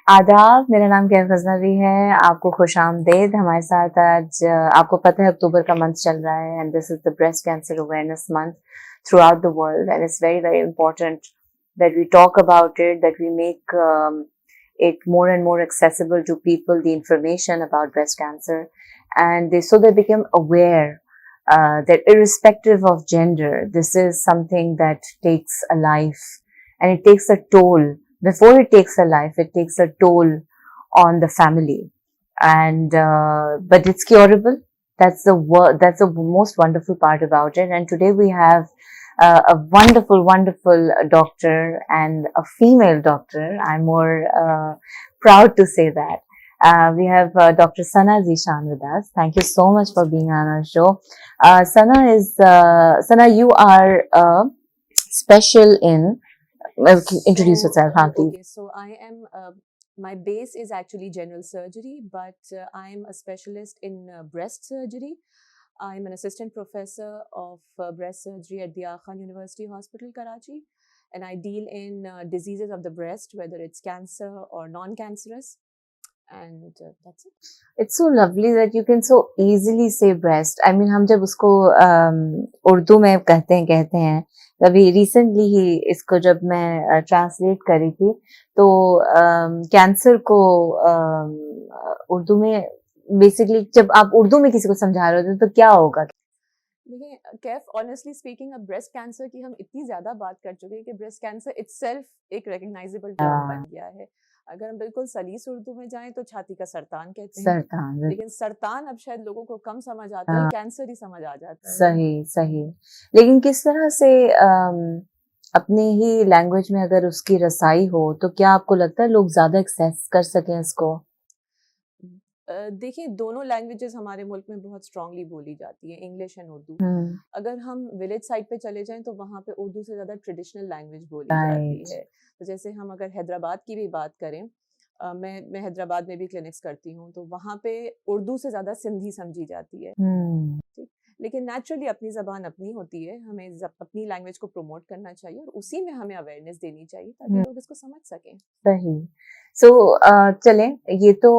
आदाब, मेरा नाम कैफ गजनवी है। आपको खुशामदीद हमारे साथ। आज आपको पता है अक्टूबर का मंथ चल रहा है and this is the breast cancer awareness month through out the world and it's very very important that we talk about it, that we make it more and more accessible to people, the information about breast cancer, and they become aware that irrespective of gender, this is something that takes a life and it takes a toll. Before it takes a life, it takes a toll on the family, and but it's curable. That's the most wonderful part about it. And today we have a wonderful doctor, and a female doctor. I'm more proud to say that. We have Dr. Sana Zishan with us. Thank you so much for being on our show. Sana, you are special in. Introduce yourself, please. Okay, so I am. My base is actually general surgery, but I am a specialist in breast surgery. I'm an assistant professor of breast surgery at the Aga Khan University Hospital, Karachi, and I deal in diseases of the breast, whether it's cancer or non-cancerous. And that's it. It's so lovely that you can so easily say breast. I mean, हम जब उसको उर्दू में कहते हैं अभी recently ही इसको जब मैं ट्रांसलेट करी थी तो कैंसर को उर्दू में बेसिकली जब आप उर्दू में किसी को समझा रहे होते तो क्या होगा? देखिए कैफ, ऑनेस्टली स्पीकिंग, अब ब्रेस्ट कैंसर की हम इतनी ज्यादा बात कर चुके हैं कि ब्रेस्ट कैंसर इटसेल्फ एक रिकग्नाइजेबल टर्म बन गया है। अगर हम बिल्कुल सलीस उर्दू में जाएं तो छाती का सरतान कहते हैं, लेकिन सरतान अब शायद लोगों को कम समझ आता है, कैंसर ही समझ आ जाता है। सही। लेकिन किस तरह से अपने ही लैंग्वेज में अगर उसकी रसाई हो तो क्या आपको लगता है लोग ज्यादा एक्सेस कर सकें इसको? देखिए, दोनों लैंग्वेजेस हमारे मुल्क में बहुत स्ट्रांगली बोली जाती है, इंग्लिश एंड उर्दू। अगर हम विलेज साइड पे चले जाएं तो वहाँ पे उर्दू से ज्यादा ट्रेडिशनल लैंग्वेज बोली जाती है। तो जैसे हम अगर हैदराबाद की भी बात करें, मैं हैदराबाद में भी क्लिनिक्स करती हूँ, तो वहाँ पे उर्दू से ज्यादा सिंधी समझी जाती है। ठीक, लेकिन नेचुरली अपनी जबान अपनी होती है, हमें अपनी लैंग्वेज को प्रमोट करना चाहिए और उसी में हमें अवेयरनेस देनी चाहिए ताकि लोग इसको समझ सकें। सही। सो चलें, ये तो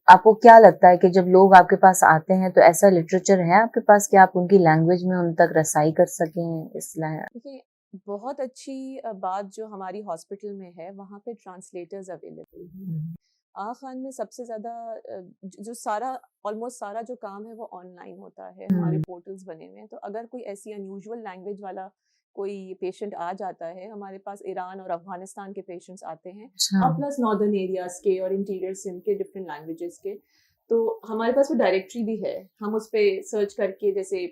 आपको क्या लगता है कि जब लोग आपके पास आते हैं तो ऐसा लिटरेचर है आपके पास कि आप उनकी लैंग्वेज में उन तक रसाई कर सकें? देखिए, बहुत अच्छी बात जो हमारी हॉस्पिटल में है, वहाँ पे ट्रांसलेटर्स अवेलेबल हैं। आगा खान में सबसे ज्यादा जो ऑलमोस्ट सारा जो काम है वो ऑनलाइन होता है, हमारे पोर्टल्स बने हुए हैं। तो अगर कोई ऐसी अनयूजुअल लैंग्वेज वाला कोई पेशेंट आ जाता है, हमारे पास ईरान और अफगानिस्तान के पेशेंट्स आते हैं और प्लस नॉर्दर्न एरियाज के और इंटीरियर सिंध के डिफरेंट लैंग्वेजेस के, तो हमारे पास वो डायरेक्टरी भी है। हम उस पर सर्च करके, जैसे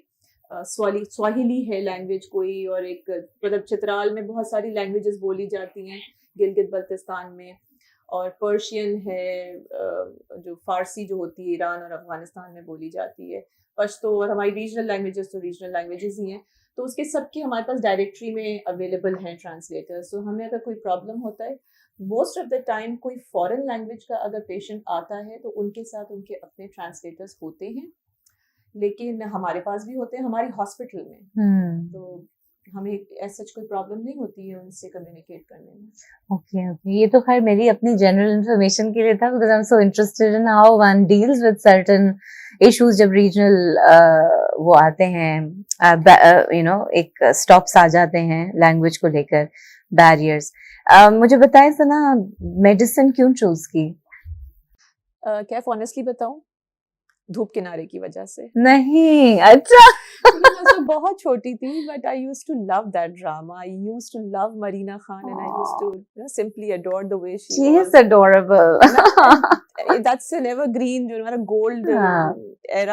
स्वाहिली है लैंग्वेज कोई, और एक मतलब चित्राल में बहुत सारी लैंग्वेजेस बोली जाती हैं गिलगित बल्तिस्तान में, और पर्शियन है जो फारसी जो होती है ईरान और अफगानिस्तान में बोली जाती है, पश्तो, और हमारी रीजनल लैंग्वेजेस तो रीजनल लैंग्वेजेस ही हैं। तो उसके सबके हमारे पास डायरेक्टरी में अवेलेबल हैं ट्रांसलेटर्स। तो हमें अगर कोई प्रॉब्लम होता है, मोस्ट ऑफ द टाइम कोई फॉरेन लैंग्वेज का अगर पेशेंट आता है तो उनके साथ उनके अपने ट्रांसलेटर्स होते हैं, लेकिन हमारे पास भी होते हैं हमारी हॉस्पिटल में। तो हमें ऐसा कोई प्रॉब्लम नहीं होती है उनसे कम्युनिकेट करने में। ओके, ये तो खैर मेरी अपनी जनरल इन्फॉर्मेशन के लिए था, because I am so interested in how one deals with certain issues जब रीजनल वो आते हैं, एक स्टॉप्स आ जाते हैं लैंग्वेज को लेकर, बैरियर्स। मुझे बताएं सना, मेडिसिन क्यों चूज की? क्या ऑनेस्टली बताऊं, धूप किनारे की वजह से। नहीं, अच्छा। मैं बहुत छोटी थी, but I used to love that drama. I used to love Marina Khan and I used to simply adore the way she is adorable. That's an evergreen, जो हमारा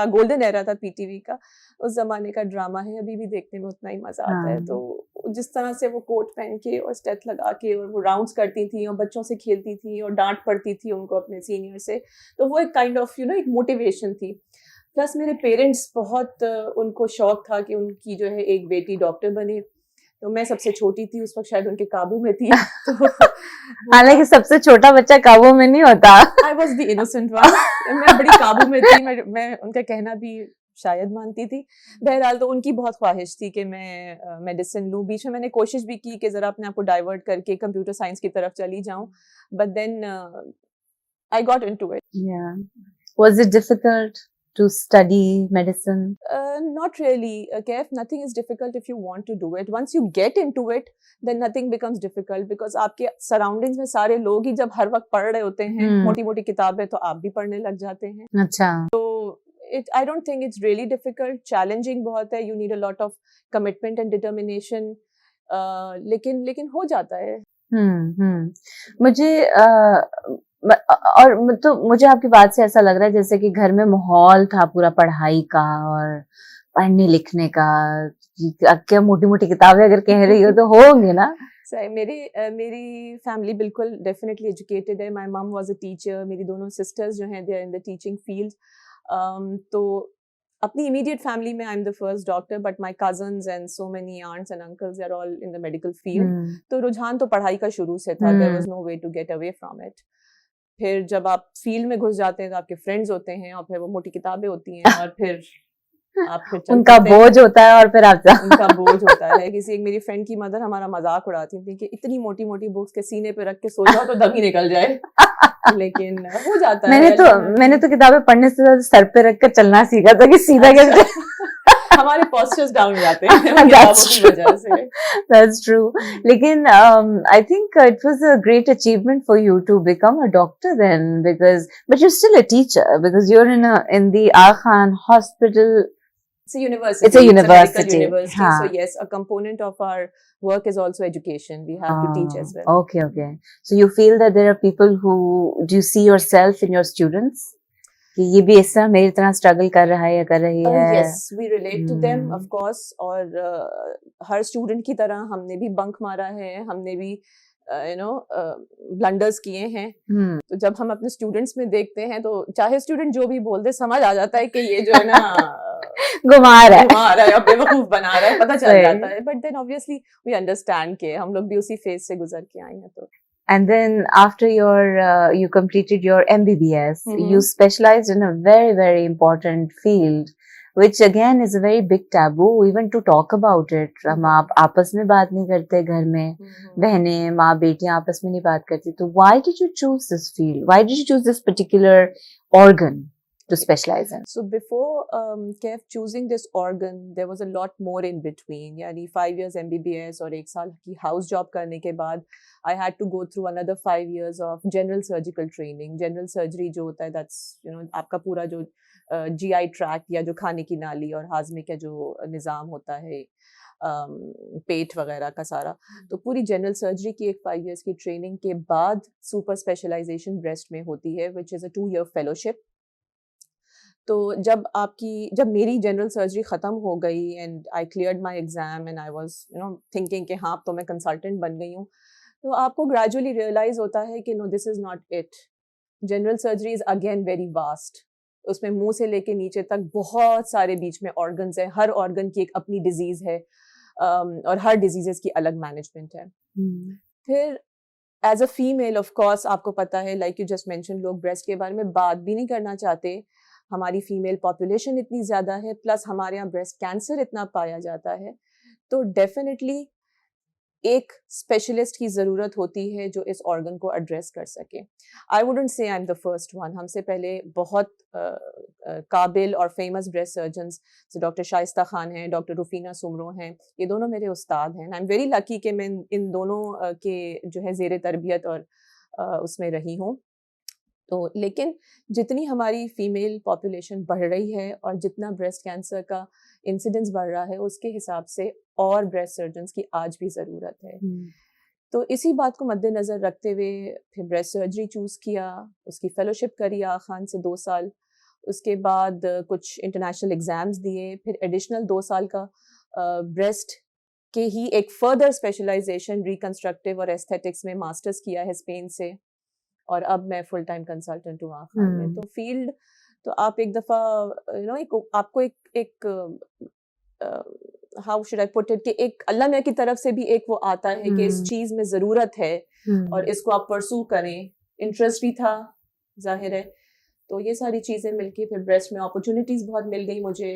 गोल्डन एरा था पीटीवी का, उस जमाने का ड्रामा है, अभी भी देखने में उतना ही मजा आता है। तो जिस तरह से वो कोट पहन के और स्टेथ लगा के और वो राउंड्स करती थी और बच्चों से खेलती थी और डांट पड़ती थी उनको अपने सीनियर से, तो वो एक काइंड ऑफ एक मोटिवेशन थी। प्लस मेरे पेरेंट्स बहुत उनको शौक था कि उनकी जो है एक बेटी डॉक्टर बने, तो मैं सबसे छोटी थी उस वक्त, शायद उनके काबू में थी। तो हालांकि सबसे छोटा बच्चा काबू में नहीं होता। I was the innocent one. मैं बड़ी काबू में थी। मैं उनका कहना भी शायद मानती थी। बहरहाल तो उनकी बहुत ख्वाहिश थी कि मैं मेडिसिन लूँ। बीच में मैंने कोशिश भी की कि ज़रा अपने आप को डाइवर्ट करके कंप्यूटर साइंस की तरफ चली जाऊँ, but then I got into it. Yeah. Was it difficult to study medicine? Not really, Kaif. Nothing is difficult if you want to do it. Once you get into it, then nothing becomes difficult because आपके surroundings में सारे लोग ही जब हर वक्त पढ़ रहे होते हैं, मोटी-मोटी किताबें, तो आप भी पढ़ने लग जाते हैं. अच्छा. I don't think it's really difficult. Challenging बहुत है. You need a lot of commitment and determination. लेकिन हो जाता है. मुझे और तो मुझे आपकी बात से ऐसा लग रहा है जैसे कि घर में माहौल था पूरा पढ़ाई का और पढ़ने लिखने का. क्या मोटी मोटी किताबें अगर कह रही हो तो होंगे ना. सही. मेरी फैमिली बिल्कुल डेफिनेटली एजुकेटेड है. My mom was a teacher. मेरी दोनों सिस्टर्स जो हैं they are in the teaching field. तो अपनी इमीडिएट फैमिली में I am the first doctor, but my cousins and so many aunts and uncles are all in the medical field. तो रुझान तो पढ़ाई का शुरू से था. There was no way to get away from it. फिर जब आप फील्ड में घुस जाते हैं तो आपके फ्रेंड्स होते हैं और फिर वो मोटी किताबें होती हैं और फिर उनका बोझ होता है और फिर आप उनका बोझ होता है. किसी एक मेरी फ्रेंड की मदर हमारा मजाक उड़ाती थी कि इतनी मोटी मोटी बुक्स के सीने पे रख के सो जाओ तो दम ही निकल जाए. लेकिन हो जाता है. मैंने तो किताबें पढ़ने से ज्यादा सर पे रख कर चलना सीखा था कि सीधा कैसे. हमारे postures down हो जाते हैं किताबों की वजह से. That's true. लेकिन I think it was a great achievement for you to become a doctor then, but you're still a teacher because you're in the Aga Khan Hospital. It's a university. It's a university. It's a medical university. So yes, a component of our work is also education. We have to teach as well. Okay. So you feel that there are people do you see yourself in your students? कि ये भी इस तरह मेरी तरह struggle कर रहा है या कर रही है. Yes, we relate to them, of course. और हर स्टूडेंट की तरह हमने भी बंक मारा है. हमने भी ब्लंडर्स किए हैं. तो जब हम अपने स्टूडेंट्स में देखते हैं तो चाहे स्टूडेंट जो भी बोल दे, समझ आ जाता है कि ये जो है ना घुमा रहा है या बेवकूफ बना रहा है, पता चल जाता है. But then obviously we understand के हम लोग भी उसी फेज से गुजर के आए हैं. तो And then after you completed your MBBS, you specialized in a very, very important field, which again is a very big taboo even to talk about it. हम आप आपस में बात नहीं करते घर में. बहनें, माँ, बेटियां आपस में नहीं बात करती. तो why did you choose this field? Why did you choose this particular organ to specialize in? So before Kaif choosing this organ, there was a lot more in between. यानी 5 years MBBS और 1 साल की house job करने के बाद I had to go through another 5 years of general surgical training. General surgery जो होता है, that's आपका पूरा जो GI tract या जो खाने की नाली और हाजमे का जो निज़ाम होता है, पेट वगैरह का सारा, तो पूरी जनरल सर्जरी की एक 5 years की ट्रेनिंग के बाद सुपर स्पेशलाइजेशन ब्रेस्ट में होती है, which is a 2-year fellowship. तो जब मेरी जनरल सर्जरी ख़त्म हो गई and I cleared my exam and I was thinking कि हाँ अब तो मैं कंसल्टेंट बन गई हूँ, तो आपको ग्रेजुअली रियलाइज होता है कि no, this is not it. General surgery is again very vast. उसमें मुंह से लेके नीचे तक बहुत सारे बीच में ऑर्गन्स हैं. हर ऑर्गन की एक अपनी डिजीज़ है और हर डिजीज़ की अलग मैनेजमेंट है. फिर as a female of course आपको पता है, लाइक यू जस्ट मेंशन, लोग ब्रेस्ट के बारे में बात भी नहीं करना चाहते. हमारी फीमेल पॉपुलेशन इतनी ज़्यादा है, प्लस हमारे यहाँ ब्रेस्ट कैंसर इतना पाया जाता है. तो डेफिनेटली एक स्पेशलिस्ट की ज़रूरत होती है जो इस ऑर्गन को एड्रेस कर सके. I wouldn't say I am the first one. हमसे पहले बहुत काबिल और फेमस ब्रेस्ट सर्जन्स जैसे डॉक्टर शाइस्ता खान हैं, डॉक्टर रुफीना सुमरो हैं, ये दोनों मेरे उस्ताद हैं. आई एम वेरी लकी कि मैं इन दोनों के जो है ज़ेरे तरबियत और उसमें रही हूँ. तो लेकिन जितनी हमारी फीमेल पॉपुलेशन बढ़ रही है और जितना ब्रेस्ट कैंसर का इंसिडेंस बढ़ रहा है, उसके हिसाब से और ब्रेस्ट सर्जन्स की आज भी ज़रूरत है. तो इसी बात को मद्देनज़र रखते हुए फिर ब्रेस्ट सर्जरी चूज़ किया, उसकी फेलोशिप करी आगा खान से 2 साल. उसके बाद कुछ इंटरनेशनल एग्ज़ाम्स दिए, फिर एडिशनल 2 साल का ब्रेस्ट के ही एक फर्दर स्पेशलाइजेशन रिकन्स्ट्रक्टिव और एस्थेटिक्स में मास्टर्स किया है स्पेन से, और अब मैं फुल टाइम कंसल्टेंट हूँ आगा खान में. तो फील्ड तो आप एक दफ़ा आपको एक how should I put it, कि एक अल्लाह मियां की तरफ से भी एक वो आता है कि इस चीज़ में ज़रूरत है और इसको आप परसू करें. इंटरेस्ट भी था, जाहिर है. तो ये सारी चीज़ें मिलके फिर ब्रेस्ट में अपॉर्चुनिटीज़ बहुत मिल गई मुझे,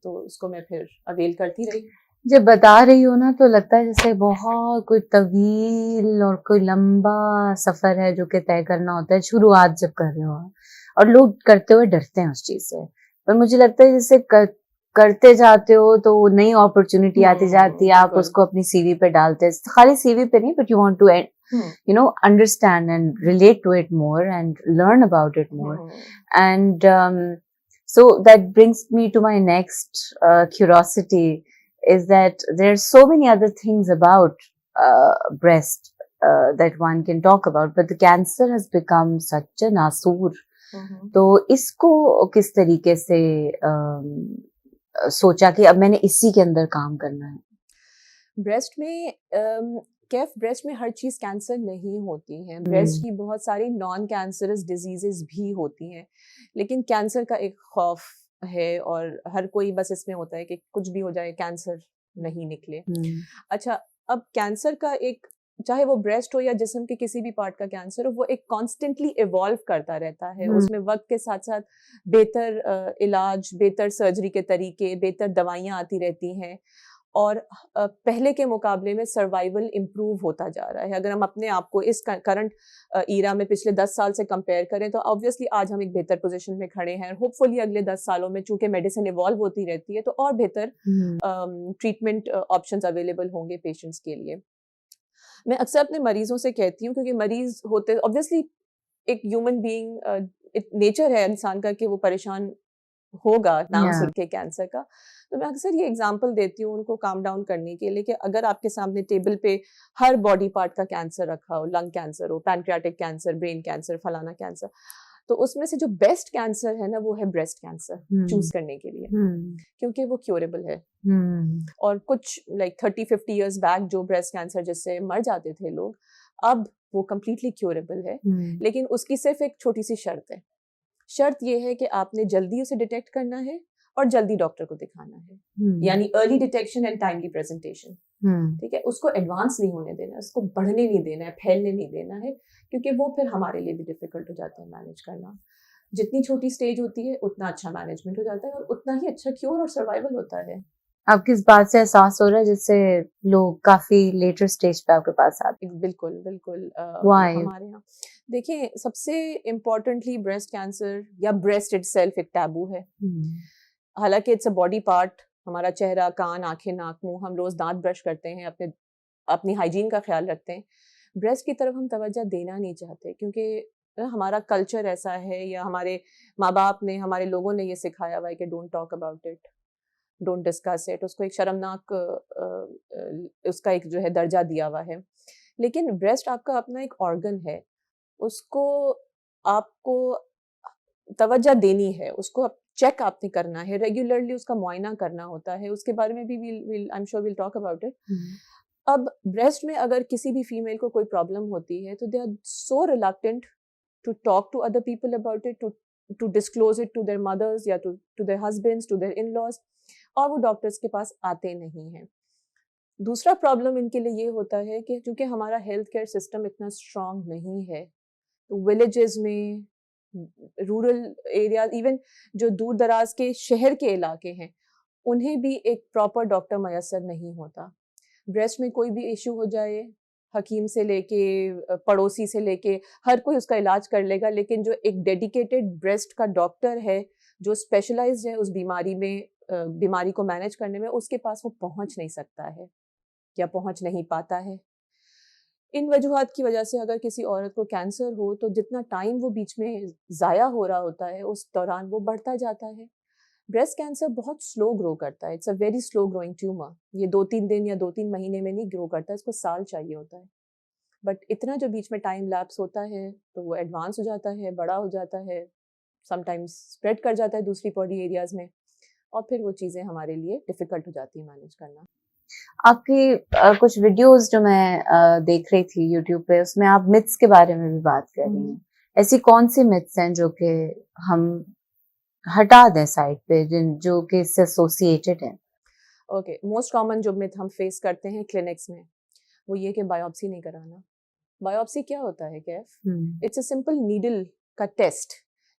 तो उसको मैं फिर अवेल करती रही। जब बता रही हो ना तो लगता है जैसे बहुत कोई तवील और कोई लंबा सफर है जो कि तय करना होता है शुरुआत जब कर रहे हो आप। और लोग करते हुए डरते हैं उस चीज से, पर मुझे लगता है जैसे करते जाते हो तो नई अपॉर्चुनिटी आती जाती है, आप बिल्कुल। उसको अपनी सीवी पे डालते हैं, खाली सीवी पे नहीं, but you want to you know understand and relate to it more and learn about it more. And so that brings me to my next curiosity, is that there are so many other things about breast that one can talk about, but the cancer has become such a nasoor. तो इसको किस तरीके से सोचा कि अब मैंने इसी के अंदर काम करना है? ब्रेस्ट में कैफ ब्रेस्ट में हर चीज़ कैंसर नहीं होती है, ब्रेस्ट की बहुत सारी नॉन कैंसरस डिजीजेस भी होती हैं, लेकिन कैंसर का एक खौफ है और हर कोई बस इसमें होता है कि कुछ भी हो जाए कैंसर नहीं निकले। अच्छा, अब कैंसर का एक, चाहे वो ब्रेस्ट हो या जिस्म के किसी भी पार्ट का कैंसर हो, वो एक कॉन्स्टेंटली इवॉल्व करता रहता है। उसमें वक्त के साथ साथ बेहतर इलाज, बेहतर सर्जरी के तरीके, बेहतर दवाइयाँ आती रहती हैं और पहले के मुकाबले में सर्वाइवल इम्प्रूव होता जा रहा है। अगर हम अपने आप को इस करंट ईरा में पिछले 10 साल से कंपेयर करें तो ऑब्वियसली आज हम एक बेहतर पोजीशन में खड़े हैं। होपफुली अगले 10 सालों में चूंकि मेडिसिन इवॉल्व होती रहती है तो और बेहतर ट्रीटमेंट ऑप्शंस अवेलेबल होंगे पेशेंट्स के लिए। मैं अक्सर अपने मरीजों से कहती हूँ, क्योंकि मरीज होते ऑब्वियसली एक ह्यूमन बीइंग, नेचर है इंसान का कि वो परेशान होगा नाम सुन के कैंसर का, तो मैं अक्सर ये एग्जांपल देती हूँ उनको काम डाउन करने के लिए कि अगर आपके सामने टेबल पे हर बॉडी पार्ट का कैंसर रखा हो, लंग कैंसर हो, पैनक्रियाटिक कैंसर, ब्रेन कैंसर, फलाना कैंसर, तो उसमें से जो बेस्ट कैंसर है ना वो है ब्रेस्ट कैंसर चूज करने के लिए, क्योंकि वो क्योरेबल है। और कुछ लाइक 30-50 इयर्स बैक जो ब्रेस्ट कैंसर जिससे मर जाते थे लोग, अब वो कम्प्लीटली क्योरेबल है। लेकिन उसकी सिर्फ एक छोटी सी शर्त है, शर्त ये है कि आपने जल्दी उसे डिटेक्ट करना है और जल्दी डॉक्टर को दिखाना है, यानी early detection and timely presentation. ठीक है, उसको एडवांस नहीं होने देना, उसको बढ़ने नहीं देना है, फैलने नहीं देना है, क्योंकि वो फिर हमारे लिए भी डिफिकल्ट हो जाता है मैनेज करना। जितनी छोटी स्टेज होती है उतना अच्छा मैनेजमेंट हो जाता है और उतना ही अच्छा क्योर और सर्वाइवल होता है। आप किस बात से एहसास हो रहा है जिससे लोग काफी लेटर स्टेज पे आपके पास आते हैं? बिल्कुल बिल्कुल। Why? हमारे यहाँ देखिए, सबसे इम्पोर्टेंटली ब्रेस्ट कैंसर या ब्रेस्ट इटसेल्फ एक टैबू है। हालांकि इट्स अ बॉडी पार्ट, हमारा चेहरा, कान, आंखें, नाक, मुंह, हम रोज दांत ब्रश करते हैं, अपनी हाइजीन का ख्याल रखते हैं। ब्रेस्ट की तरफ हम तवज्जो देना नहीं चाहते, क्योंकि हमारा कल्चर ऐसा है या हमारे माँ बाप ने, हमारे लोगों ने ये सिखाया हुआ है कि don't talk about it, don't discuss it, उसको एक शर्मनाक उसका एक जो है दर्जा दिया हुआ है। लेकिन ब्रेस्ट आपका अपना एक ऑर्गन है, उसको आपको तवज्जो देनी है, उसको चेक आपने करना है, रेगुलरली उसका मुआयना करना होता है, उसके बारे में भी I am sure will talk about it. अब ब्रेस्ट में अगर किसी भी फीमेल को कोई प्रॉब्लम होती है तो they are so reluctant to talk to other people about it, to disclose it to their mothers या to their husbands, to their in-laws, और वो डॉक्टर्स के पास आते नहीं हैं। दूसरा प्रॉब्लम इनके लिए ये होता है कि चूंकि हमारा हेल्थ केयर सिस्टम इतना स्ट्रांग नहीं है, तो विलेजेस में, रूरल एरिया, इवन जो दूर दराज के शहर के इलाके हैं, उन्हें भी एक प्रॉपर डॉक्टर मैसर नहीं होता। ब्रेस्ट में कोई भी इशू हो जाए, हकीम से लेके पड़ोसी से लेके हर कोई उसका इलाज कर लेगा, लेकिन जो एक डेडिकेटेड ब्रेस्ट का डॉक्टर है जो स्पेशलाइज्ड है उस बीमारी को मैनेज करने में, उसके पास वो पहुंच नहीं सकता है या पहुंच नहीं पाता है। इन वजूहात की वजह से अगर किसी औरत को कैंसर हो तो जितना टाइम वो बीच में ज़ाया हो रहा होता है उस दौरान वो बढ़ता जाता है। ब्रेस्ट कैंसर बहुत स्लो ग्रो करता है, it's a very slow growing tumour. ये 2-3 दिन या 2-3 महीने में नहीं ग्रो करता, इसको साल चाहिए होता है। बट इतना जो बीच में टाइम लैप्स होता है तो वो एडवांस हो जाता है, बड़ा हो जाता है, समटाइम्स स्प्रेड कर जाता है दूसरी बॉडी एरियाज में, और फिर वो चीज़ें हमारे लिए डिफिकल्ट हो जाती है मैनेज करना। आपकी कुछ वीडियोस जो मैं देख रही थी यूट्यूब पे, उसमें आप मिथ्स के बारे में भी बात कर रही हैं। ऐसी कौन सी मिथ्स हैं जो कि हम हटा दें साइड पे, जो कि इससे एसोसिएटेड है? ओके, मोस्ट कॉमन जो मिथ हम फेस करते हैं क्लिनिक्स में वो ये कि बायोप्सी नहीं कराना। बायोप्सी क्या होता है Kaif? It's a simple needle का टेस्ट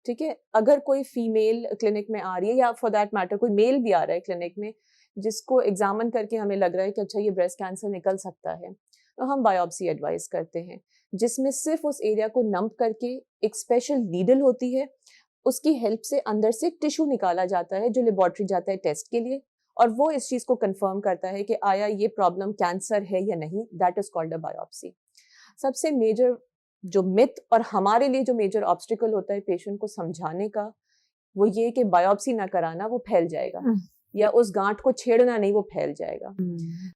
ठीक है, अगर कोई फीमेल क्लिनिक में आ रही है या फॉर दैट मैटर कोई मेल भी आ रहा है क्लिनिक में जिसको एग्जामिन करके हमें लग रहा है कि अच्छा ये ब्रेस्ट कैंसर निकल सकता है, तो हम बायोप्सी एडवाइस करते हैं, जिसमें सिर्फ उस एरिया को नंब करके एक स्पेशल नीडल होती है, उसकी हेल्प से अंदर से टिश्यू निकाला जाता है जो लेबोरेटरी जाता है टेस्ट के लिए, और वो इस चीज को कंफर्म करता है कि आया ये प्रॉब्लम कैंसर है या नहीं, that is called a biopsy. सबसे मेजर जो मिथ और हमारे लिए जो मेजर ऑब्स्टिकल होता है पेशेंट को समझाने का, वो ये कि बायोप्सी ना कराना, वो फैल जाएगा, या उस गांठ को छेड़ना नहीं, वो फैल जाएगा।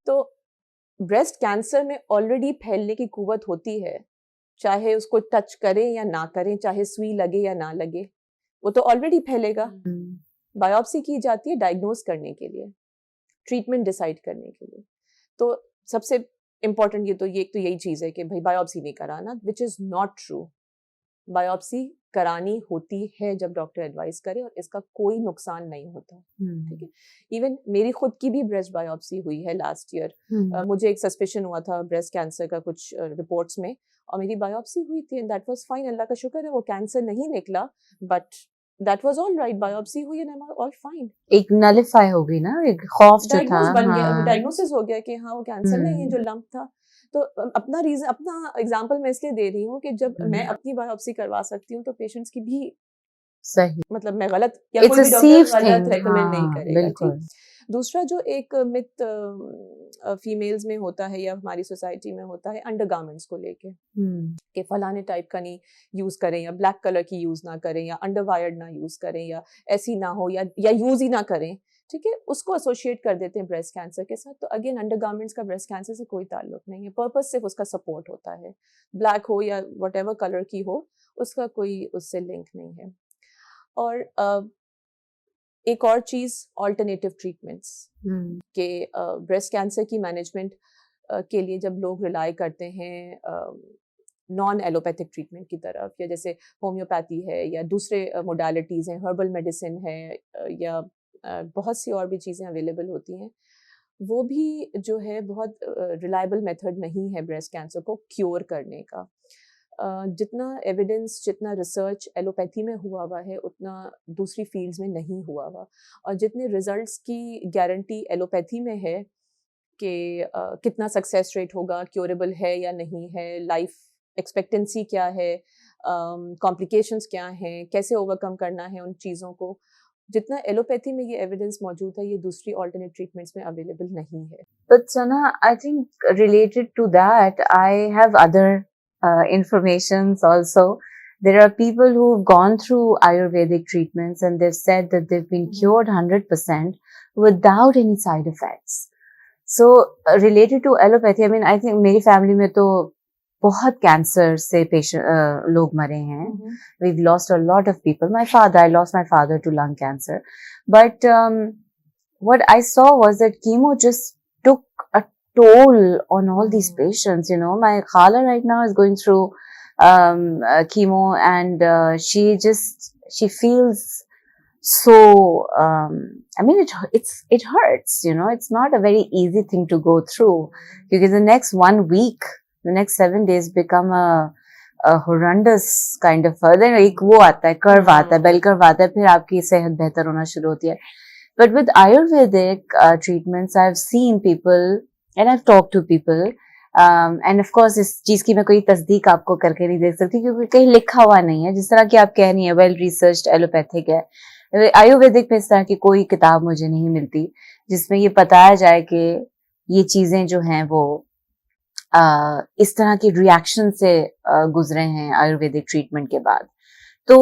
तो ब्रेस्ट कैंसर में ऑलरेडी फैलने की कुवत होती है, चाहे उसको टच करें या ना करें, चाहे सुई लगे या ना लगे, वो तो ऑलरेडी फैलेगा। बायोप्सी की जाती है डायग्नोज करने के लिए, ट्रीटमेंट डिसाइड करने के लिए। तो सबसे इम्पोर्टेंट ये तो यही चीज है कि भाई बायोप्सी नहीं कराना, which is not true. Biopsy करानी होती है जब डॉक्टर एडवाइस करे, और इसका कोई नुकसान नहीं होता। ठीक है, इवन मेरी खुद की भी ब्रेस्ट बायोप्सी हुई है लास्ट ईयर। मुझे एक सस्पेशन हुआ था ब्रेस्ट कैंसर का कुछ रिपोर्ट्स में, और मेरी बायोप्सी हुई थी एंड दैट वाज फाइन, अल्लाह का शुक्र है वो कैंसर नहीं निकला, but that was all right, biopsy हुई and I am all fine. एक नलिफाई हो गई ना, एक खौफ जो था, डायग्नोस बन गया, डायग्नोसिस हो गया कि हाँ वो कैंसर नहीं है जो लंप था। तो अपना रीजन, अपना एग्जांपल मैं इसलिए दे रही हूँ कि जब मैं अपनी बायोप्सी करवा सकती हूँ तो पेशेंट्स की भी सही, मतलब मैं गलत या It's कोई a भी डॉक्टर safe गलत thing, रेकमेंड नहीं हाँ, करेगा। बिल्कुल। ठीक, दूसरा जो एक मिथ फीमेल्स में होता है या हमारी सोसाइटी में होता है अंडरगारमेंट्स को लेके, कि फलाने टाइप का नहीं यूज करें, या ब्लैक कलर की यूज ना करें, या अंडरवायर्ड ना यूज करें, या ऐसी ना हो, या यूज ही ना करें। ठीक है, उसको एसोसिएट कर देते हैं ब्रेस्ट कैंसर के साथ। तो अगेन अंडरगारमेंट्स का ब्रेस्ट कैंसर से कोई ताल्लुक नहीं है, पर्पस सिर्फ उसका सपोर्ट होता है, ब्लैक हो या व्हाटएवर कलर की हो, उसका कोई उससे लिंक नहीं है। और एक और चीज, ऑल्टरनेटिव ट्रीटमेंट्स के ब्रेस्ट कैंसर की मैनेजमेंट के लिए जब लोग रिलाई करते हैं नॉन एलोपैथिक ट्रीटमेंट की तरफ, या जैसे होम्योपैथी है या दूसरे मोडालिटीज़ हैं, हर्बल मेडिसिन है, या बहुत सी और भी चीज़ें अवेलेबल होती हैं, वो भी जो है बहुत रिलायबल मेथड नहीं है ब्रेस्ट कैंसर को क्योर करने का। जितना एविडेंस, जितना रिसर्च एलोपैथी में हुआ है, उतना दूसरी फील्ड्स में नहीं हुआ हुआ, और जितने रिजल्ट्स की गारंटी एलोपैथी में है कि कितना सक्सेस रेट होगा, क्योरेबल है या नहीं है, लाइफ एक्सपेक्टेंसी क्या है, कॉम्प्लिकेशंस क्या हैं, कैसे ओवरकम करना है उन चीज़ों को, जितना एलोपैथी में ये एविडेंस मौजूद है, ये दूसरी ऑल्टरनेट ट्रीटमेंट्स में अवेलेबल नहीं है। But Sana, I think related to that, I have other informations also. There are people who've gone through Ayurvedic treatments and they've said that they've been cured 100% without any side effects. So related to allopathy, I mean, I think मेरी family में तो बहुत cancer से patient लोग मरे हैं. We've lost a lot of people. I lost my father to lung cancer. But what I saw was that chemo just took a toll on all these patients. You know, my khala right now is going through chemo, and she feels so. I mean, it hurts. You know, it's not a very easy thing to go through, because the next 1 week, the next 7 days become a horrendous kind of. Then एक वो आता है, curve आता है, bell curve आता है, फिर आपकी सेहत बेहतर होना शुरू होती है. But with Ayurvedic treatments, I've seen people and I've talked to people, and of course इस चीज की मैं कोई तस्दीक आपको करके नहीं दे सकती क्योंकि कहीं लिखा हुआ नहीं है. जिस तरह की आप कह रही हैं, वेल रिसर्च्ड एलोपैथिक है. आयुर्वेदिक में इस तरह की कोई किताब मुझे नहीं मिलती जिसमें ये बताया जाए कि ये चीजें जो हैं वो इस तरह की रिएक्शन से गुजरे हैं आयुर्वेदिक ट्रीटमेंट के बाद. तो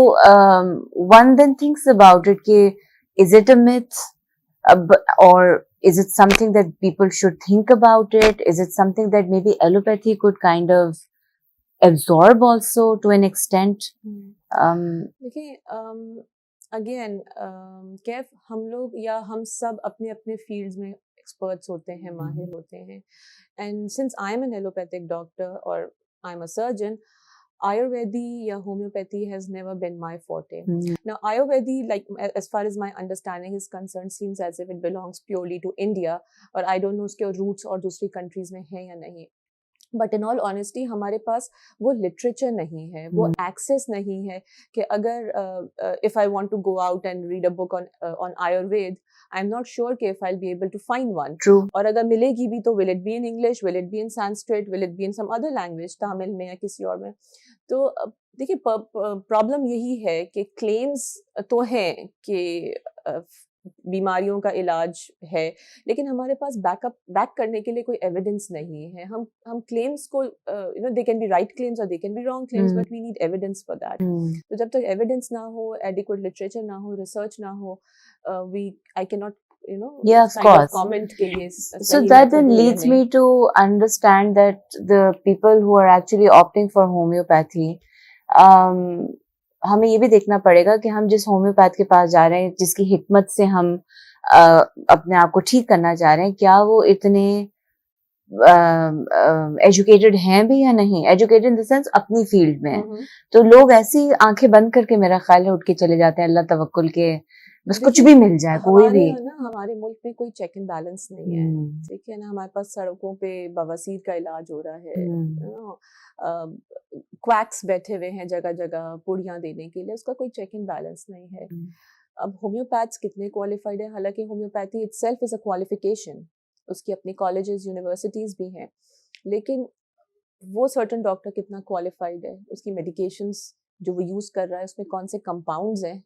one then thinks about it कि is it a myth, or is it something that people should think about it? Is it something that maybe allopathy could kind of absorb also to an extent? देखिए, again Kaif हम लोग या हम सब अपने अपने fields में एक्सपर्ट्स होते हैं, माहिर होते हैं, and since I am an allopathic doctor और I am a surgeon, Ayurvedi या homeopathy has never been my forte. Now Ayurvedi, like as far as my understanding is concerned, seems as if it belongs purely to India, और I don't know उसके roots और दूसरी countries में है या नहीं. But in all honesty हमारे पास वो लिटरेचर नहीं है, वो एक्सेस नहीं है कि अगर if I want to go out and read a book on Ayurveda, I am not sure कि if I be able to find one. True. और अगर मिलेगी भी तो will it be in English, will it be in Sanskrit, will it be in some other language, Tamil में या किसी और में। तो देखिए प्रॉब्लम यही है कि क्लेम्स तो हैं कि बीमारियों का इलाज है, लेकिन हमारे पास बैक करने के लिए कोई एविडेंस नहीं है। हम क्लेम्स को you know they can be right claims और they can be wrong claims, but we need evidence for that. तो जब तक एविडेंस ना हो, एडिक्वेट लिटरेचर ना हो, रिसर्च ना हो, I can not Yeah, of course. comment के ये So that then leads me to understand that the people who are actually opting for homeopathy, हमें ये भी देखना पड़ेगा कि हम जिस होम्योपैथ के पास जा रहे हैं, जिसकी हिकमत से हम अपने आप को ठीक करना चाह रहे हैं, क्या वो इतने एजुकेटेड हैं भी या नहीं, एजुकेटेड इन द सेंस अपनी फील्ड में। तो लोग ऐसी आंखें बंद करके मेरा ख्याल है उठ के चले जाते हैं अल्लाह तवक्कुल के, बस कुछ भी मिल जाए, कोई भी। हमारे मुल्क में कोई चेक एंड बैलेंस नहीं है, ठीक है ना। हमारे पास सड़कों पे बवासीर का इलाज हो रहा है, क्वैक्स बैठे हुए हैं जगह जगह पुड़ियाँ देने के लिए, उसका कोई चेक एंड बैलेंस नहीं है। अब होम्योपैथ्स कितने क्वालिफाइड है, हालांकि homeopathy itself is a qualification, उसकी अपनी कॉलेजेस यूनिवर्सिटीज भी हैं, लेकिन वो सर्टन डॉक्टर कितना क्वालिफाइड है, उसकी मेडिकेशंस जो वो यूज कर रहा है उसमें कौन से कंपाउंड्स हैं,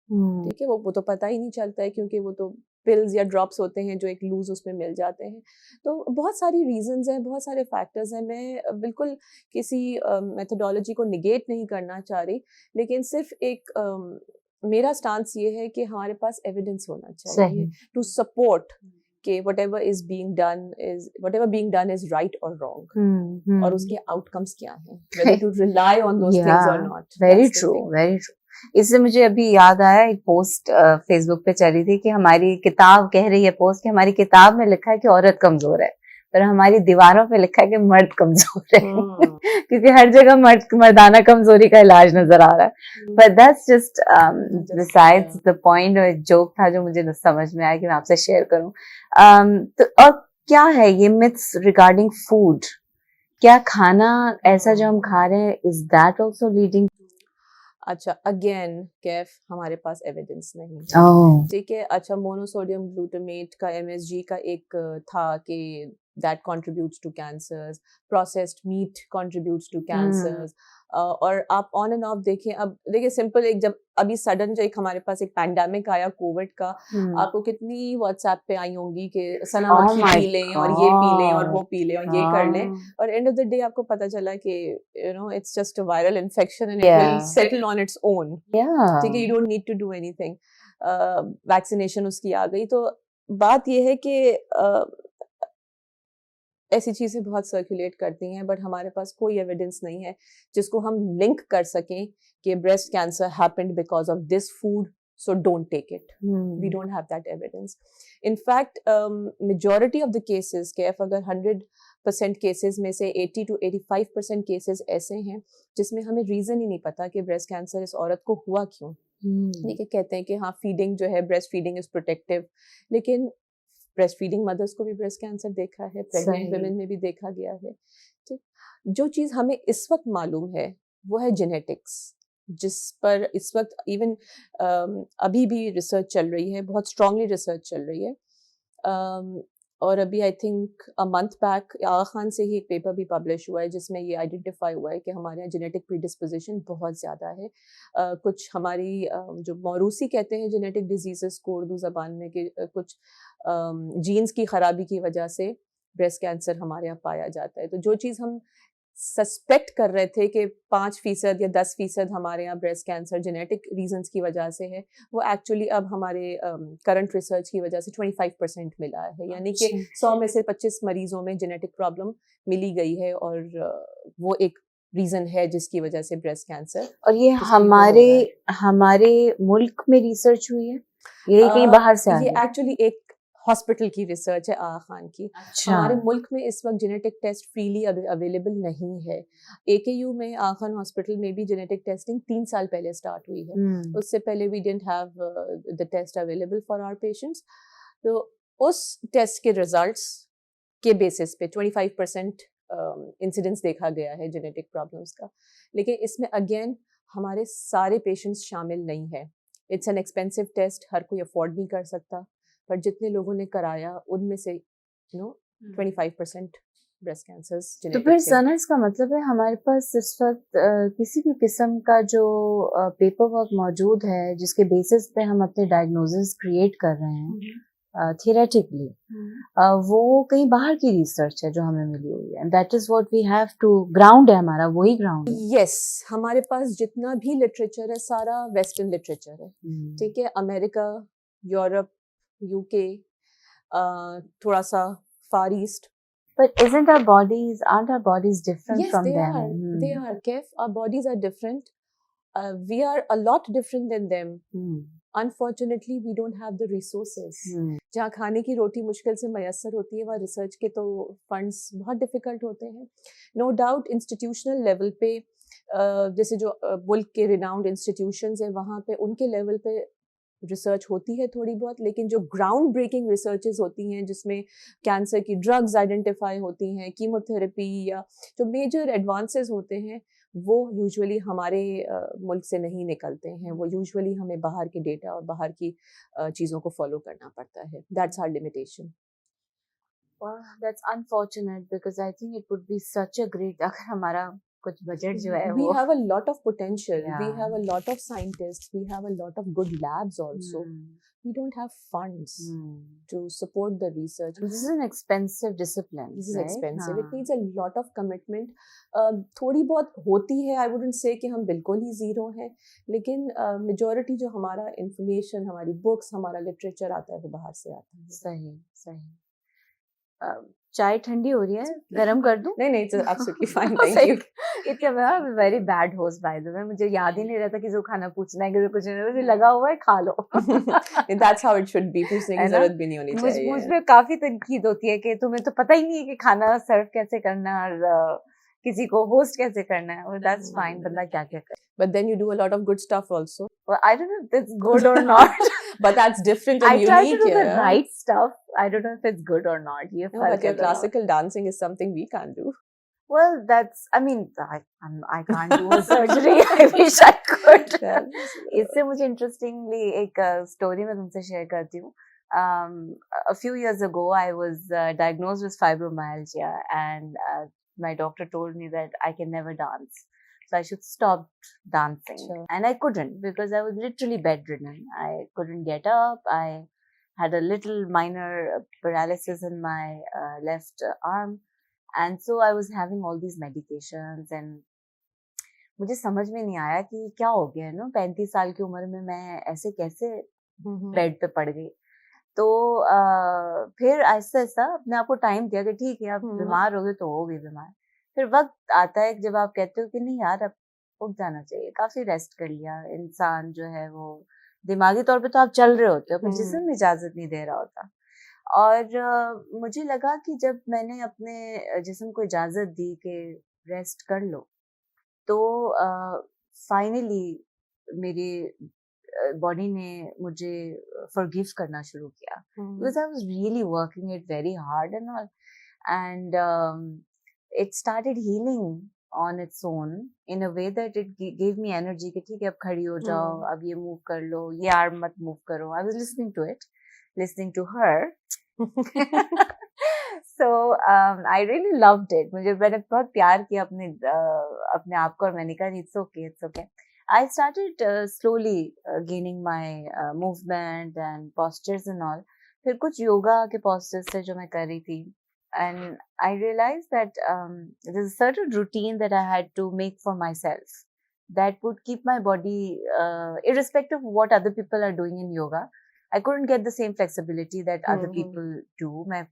ठीक है, वो तो पता ही नहीं चलता है, क्योंकि वो तो पिल्स या ड्रॉप्स होते हैं जो एक लूज उसमें मिल जाते हैं। तो बहुत सारी रीजंस हैं, बहुत सारे फैक्टर्स हैं। मैं बिल्कुल किसी मेथोडोलॉजी को निगेट नहीं करना चाह रही, लेकिन सिर्फ एक मेरा स्टांस ये है कि हमारे पास एविडेंस होना चाहिए टू सपोर्ट कि whatever being done is right or wrong, और उसके आउटकम्स क्या हैं, whether to rely on those things or not. Very true, very true. इससे मुझे अभी याद आया, एक पोस्ट फेसबुक पे चली थी कि हमारी किताब कह रही है, पोस्ट कि हमारी किताब में लिखा है कि औरत कमजोर है, पर हमारी दीवारों पे लिखा है कि मर्द कमजोर है। क्योंकि हर जगह मर्दाना कमजोरी का इलाज नजर आ रहा है। But that's just besides the point, एक जोक था जो मुझे समझ में आया कि मैं आपसे शेयर करूं। तो और क्या है ये मिथ्स रिगार्डिंग फूड, क्या खाना ऐसा जो हम खा रहे हैं, इज दैट आल्सो लीडिंग? अच्छा, अगेन कैफ हमारे पास एविडेंस नहीं है, ठीक है। अच्छा, मोनोसोडियम ग्लूटामेट का MSG का एक था कि that contributes to cancers, processed meat contributes to cancers, और आप ऑन एंड ऑफ देखें। अब देखिए सिंपल, एक जब अभी सडन जो एक हमारे पास एक पैंडेमिक आया कोविड का, आपको कितनी व्हाट्सएप पे आई होंगी कि सना मक्खी पी लें और ये पी लें और वो पी लें और ये कर लें, और एंड ऑफ द डे आपको पता चला कि you know it's just a viral infection and it will settle on its own, ठीक है, you don't need to do anything. Vaccination उसकी आ गई। तो बात ये है कि ऐसी चीजें बहुत सर्कुलेट करती हैं, बट हमारे पास कोई एविडेंस नहीं है जिसको हम लिंक कर सकें कि breast cancer happened because of this food, so don't take it. We don't have that evidence. In fact, majority of the cases, KF अगर 100% cases में से 80 to 85% cases ऐसे हैं जिसमें हमें reason ही नहीं पता कि breast cancer इस औरत को हुआ क्यों। ठीक है, कहते हैं कि हाँ feeding जो है, breast feeding is protective, लेकिन ब्रेस्ट फीडिंग मदर्स को भी ब्रेस्ट कैंसर देखा है, प्रेग्नेंट वुमेन में भी देखा गया है, ठीक। जो चीज हमें इस वक्त मालूम है वो है जेनेटिक्स, जिस पर इस वक्त इवन अभी भी रिसर्च चल रही है, बहुत स्ट्रांगली रिसर्च चल रही है। और अभी I think a month back Aga Khan से ही एक पेपर भी पब्लिश हुआ है जिसमें ये आइडेंटिफाई हुआ है कि हमारे यहाँ जेनेटिक प्रीडिस्पोजिशन बहुत ज़्यादा है। कुछ हमारी जो मौरूसी कहते हैं जेनेटिक डिजीजेस को उर्दू ज़बान में, कि कुछ जीन्स की ख़राबी की वजह से ब्रेस्ट कैंसर हमारे यहाँ पाया जाता है। तो जो चीज़ हम सस्पेक्ट कर रहे थे कि 5% या 10% हमारे यहाँ ब्रेस्ट कैंसर जेनेटिक रीजंस की वजह से है, वो एक्चुअली अब हमारे करंट रिसर्च की वजह से 25% मिला है, यानी कि 100 में से 25 मरीजों में जेनेटिक प्रॉब्लम मिली गई है, और वो एक रीजन है जिसकी वजह से ब्रेस्ट कैंसर। और ये हमारे मुल्क में रिसर्च हुई है, ये कहीं बाहर से आई है? ये एक्चुअली एक हॉस्पिटल की रिसर्च है आगा खान की। अच्छा। हमारे मुल्क में इस वक्त जेनेटिक टेस्ट फ्रीली अवेलेबल नहीं है। AKU में आगा खान हॉस्पिटल में भी जेनेटिक टेस्टिंग 3 साल पहले स्टार्ट हुई है। उससे पहले we didn't have the test available for our patients. तो उस टेस्ट के रिजल्ट्स के बेसिस पे 25% इंसिडेंस देखा गया है जेनेटिक प्रॉब्लम्स का, लेकिन इसमें अगेन हमारे सारे पेशेंट्स शामिल नहीं है। इट्स एन एक्सपेंसिव टेस्ट, हर कोई अफोर्ड नहीं कर सकता, पर जितने लोगों ने कराया उनमें से 25% ब्रेस्ट कैंसर्स तो जेनेटिक फिर थे। सना इसका मतलब है हमारे पास इस वक्त किसी भी किस्म का जो पेपर वर्क मौजूद है जिसके बेसिस पे हम अपने डायग्नोसिस क्रिएट कर रहे हैं थियरेटिकली, वो कहीं बाहर की रिसर्च है जो हमें मिली हुई है, that is what we have to, ground है हमारा, वही ग्राउंड है। यस, हमारे पास जितना भी लिटरेचर है सारा वेस्टर्न लिटरेचर है, ठीक है, अमेरिका, यूरोप, यूके, थोड़ा सा फार east. But aren't our bodies different Yes, from they them? are. They are. Kef, our bodies are different. We are a lot different than them. Unfortunately, we don't have the resources. जहाँ खाने की रोटी मुश्किल से मयसर होती है, वहाँ research के तो फंड्स बहुत डिफिकल्ट होते हैं। नो डाउट इंस्टीट्यूशनल लेवल पे जैसे जो मुल्क के रिनाउंड इंस्टीट्यूशंस हैं वहाँ पे उनके लेवल पे रिसर्च होती है थोड़ी बहुत, लेकिन जो ग्राउंड ब्रेकिंग रिसर्चेस होती हैं जिसमें कैंसर की ड्रग्स आइडेंटिफाई होती हैं, कीमोथेरेपी या जो मेजर एडवांसेस होते हैं, वो यूजुअली हमारे मुल्क से नहीं निकलते हैं। वो यूजुअली हमें बाहर के डेटा और बाहर की चीज़ों को फॉलो करना पड़ता है। That's our limitation. Well, that's unfortunate because I think it would be such a great अगर हमारा कुछ बजट जो है We वो have a lot of potential. We Yeah. have a lot of scientists. We have a lot of good labs also. We don't have funds to support the research. This is an expensive discipline. This is right? expensive. It हाँ. needs a lot of commitment. थोड़ी बहुत होती है, I wouldn't say कि हम बिल्कुल ही zero हैं, लेकिन majority जो हमारा information, हमारी books, हमारा literature आता है वो बाहर से आता है। सही सही। चाय ठंडी हो रही है, गरम कर दूं? नहीं, it's absolutely fine, thank you. इतना मैं very bad host by the way, मुझे याद ही नहीं रहता कि जो खाना पूछना है कि कुछ नहीं, लगा हुआ है खा लो। That's how it should be. पूछने की जरूरत भी नहीं होनी चाहिए। मुझ में काफी तनकीद होती है कि तुम्हें तो पता ही नहीं है कि खाना सर्व कैसे करना है और किसी को होस्ट कैसे करना है। Well, that's fine, बंदा क्या क्या करे। But then you do a lot of good stuff also. Well, I don't know if it's good or not. But that's different and I unique. try to do the right stuff. I don't know if it's good or not. No, but your classical dancing is something we can't do. Well, I I can't do a surgery. I wish I could. इससे मुझे interestingly एक story मैं तुमसे share करती हूँ. A few years ago, I was diagnosed with fibromyalgia, and my doctor told me that I can never dance. So I should stop dancing. Sure. And I couldn't because I was literally bedridden. I couldn't get up. I had a little minor paralysis in my left arm. And so I was having all these medications and मुझे समझ में नहीं आया कि क्या हो गया है ना, 35 साल की उम्र में मैं ऐसे कैसे बेड पे पड़ गई। तो फिर आहिस्ता आहिस्ता अपने आप को टाइम दिया कि ठीक है, अब बीमार हो गए तो हो गई बीमार। फिर वक्त आता है जब आप कहते हो कि नहीं यार अब उठ जाना चाहिए, काफी रेस्ट कर लिया। इंसान जो है वो दिमागी तौर पे तो आप चल रहे होते हो पर जिस्म इजाजत नहीं दे रहा होता। और मुझे लगा कि जब मैंने अपने जिस्म को इजाजत दी कि रेस्ट कर लो, तो फाइनली मेरी बॉडी ने मुझे फॉरगिव करना शुरू किया because I was really working it very hard and all, and it started healing on its own in a way that it gave me energy कि ठीक है अब खड़ी हो जाओ, अब ये मूव कर लो, ये आर्म मत मूव करो। I was listening to it, listening to her. So I really loved it. मैंने बहुत प्यार किया अपने आप को और मैंने कहा it's okay. I started slowly gaining my movement and postures and all. फिर कुछ योगा के postures थे जो मैं कर रही थी, and I realized that there's a certain routine that I had to make for myself that would keep my body irrespective of what other people are doing in yoga. I couldn't get the same flexibility that other people do. मैं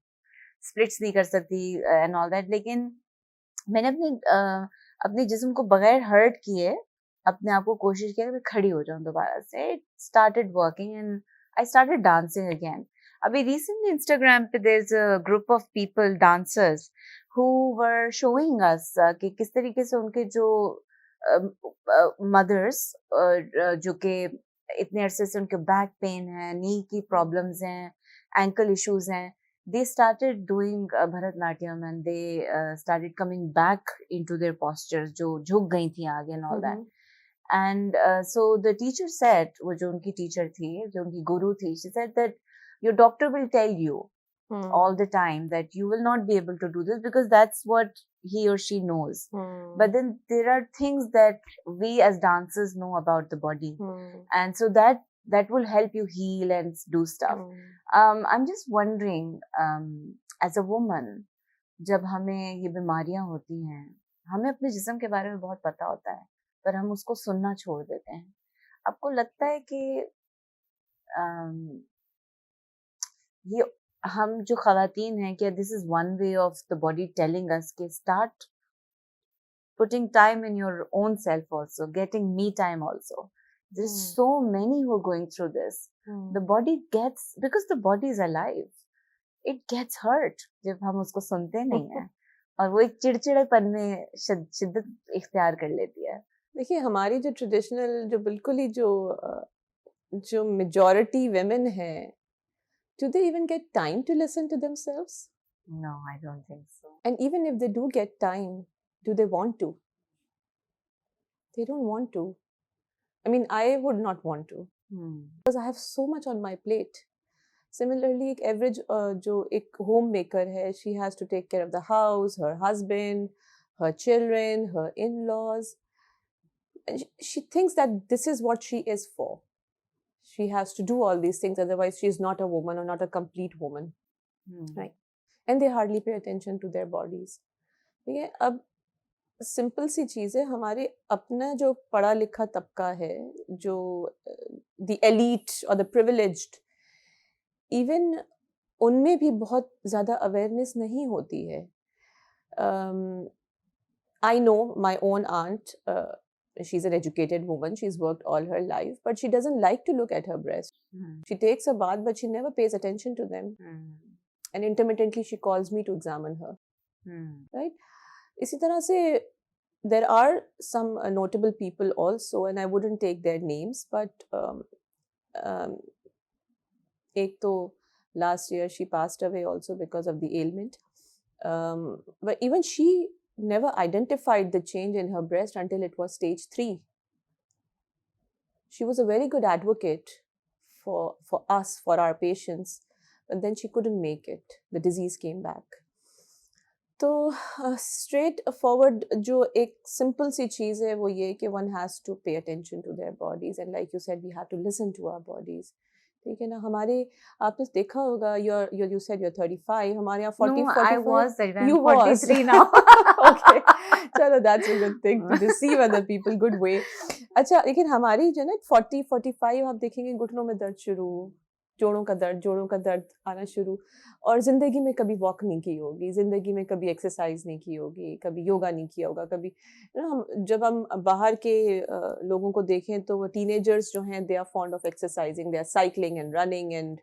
splits नहीं कर सकती and all that, लेकिन मैंने अपने जिस्म को बगैर hurt किए अपने आप को कोशिश किया कि मैं खड़ी हो जाऊं दोबारा से। It started working and I started dancing again. अभी recently Instagram पे there's a group of people, dancers, who were showing us कि किस तरीके से उनके जो mothers जो कि इतने अरसे से उनके बैक पेन है, नी की प्रॉब्लम्स हैं, एंकल इश्यूज हैं, they started doing Bharatnatyam and they started coming back into their postures जो झुक गई थी आगे and all that. And so the teacher said, वो जो उनकी teacher थी, जो उनकी guru थी, she said that your doctor will tell you all the time that you will not be able to do this because that's what he or she knows. But then there are things that we as dancers know about the body, and so that will help you heal and do stuff. I'm just wondering, as a woman, जब हमें ये बीमारियां होती हैं, हमें अपने जिस्म के बारे में बहुत पता होता है, पर हम उसको सुनना छोड़ देते हैं. आपको लगता है कि ये हम जो ख़वातीन हैं, क्या this is one way of the body telling us कि start putting time in your own self also, getting me time also. There's so many who are going through this. The body gets, because the body is alive, it gets hurt जब हम उसको सुनते नहीं हैं, और वो एक चिड़चिड़ेपन में शिद्दत इख्तियार कर लेती है. देखिए हमारी जो ट्रेडिशनल जो बिल्कुल ही जो मेजॉरिटी वेमेन है, do they even get time to listen to themselves? No, I don't think so. And even if they do get time, do they want to? They don't want to. I mean, I would not want to because I have so much on my plate. Similarly, एक average जो एक homemaker है, she has to take care of the house, her husband, her children, her in-laws. And she thinks that this is what she is for. She has to do all these things, otherwise she is not a woman or not a complete woman, right? And they hardly pay attention to their bodies. ठीक है, अब simple सी चीज़ है, हमारे अपना जो पढ़ा लिखा तबका है, जो the elite or the privileged, even उनमें भी बहुत ज़्यादा अवेयरनेस नहीं होती है. I know my own aunt, she's an educated woman, she's worked all her life, but she doesn't like to look at her breast. She takes a bath, but she never pays attention to them. And intermittently she calls me to examine her. Right? इसी तरह से there are some notable people also, and I wouldn't take their names, but एक तो last year she passed away also because of the ailment. But even she never identified the change in her breast until it was stage 3. She was a very good advocate for us, for our patients, but then she couldn't make it. The disease came back. तो straight forward जो एक simple सी चीज़ है वो ये कि one has to pay attention to their bodies, and like you said, we have to listen to our bodies. ठीक है ना, हमारे आपने देखा होगा, you said you're 35, हमारे यहाँ 40, No, 45. I was 35. You 43 now. Okay, चलो that's a good thing to deceive other people, good way. अच्छा, लेकिन हमारी जो ना 40, 45 आप देखेंगे घुटनों में दर्द शुरू, जोड़ों का दर्द आना शुरू, और ज़िंदगी में कभी वॉक नहीं की होगी, ज़िंदगी में कभी एक्सरसाइज नहीं की होगी, कभी योगा नहीं किया होगा, कभी जब हम बाहर के लोगों को देखें तो वो टीनेजर्स जो हैं, they are fond of exercising, they are cycling and running and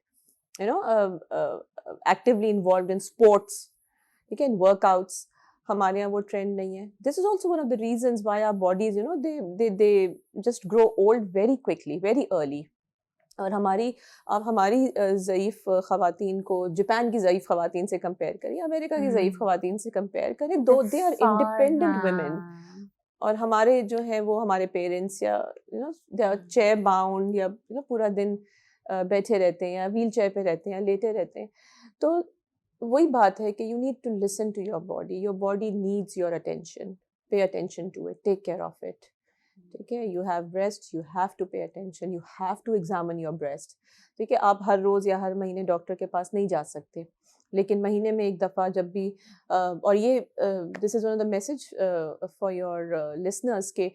actively involved in sports, ठीक है, इन वर्कआउट्स. हमारे यहाँ वो ट्रेंड नहीं है. This is also one of the reasons why our bodies they just grow old very quickly, very early. और हमारी ज़ईफ़ ख़वातीन को जापान की ज़ईफ़ ख़वातीन से कंपेयर करिए, अमेरिका की ज़ईफ़ ख़वातीन से कंपेयर करें, दो दे आर इंडिपेंडेंट वुमेन. और हमारे जो है वो हमारे पेरेंट्स या दे आर चेयर बाउंड, या पूरा दिन बैठे रहते हैं, या व्हील चेयर पे रहते हैं, या लेटे रहते हैं. तो वही बात है कि you need to listen to your body needs your attention, pay attention to it, take care of it. ठीक है, you have breast, you have to pay attention, you have to examine your breast. ठीक है, आप हर रोज़ या हर महीने doctor के पास नहीं जा सकते, लेकिन महीने में एक दफ़ा जब भी और ये this is one of the message for your listeners के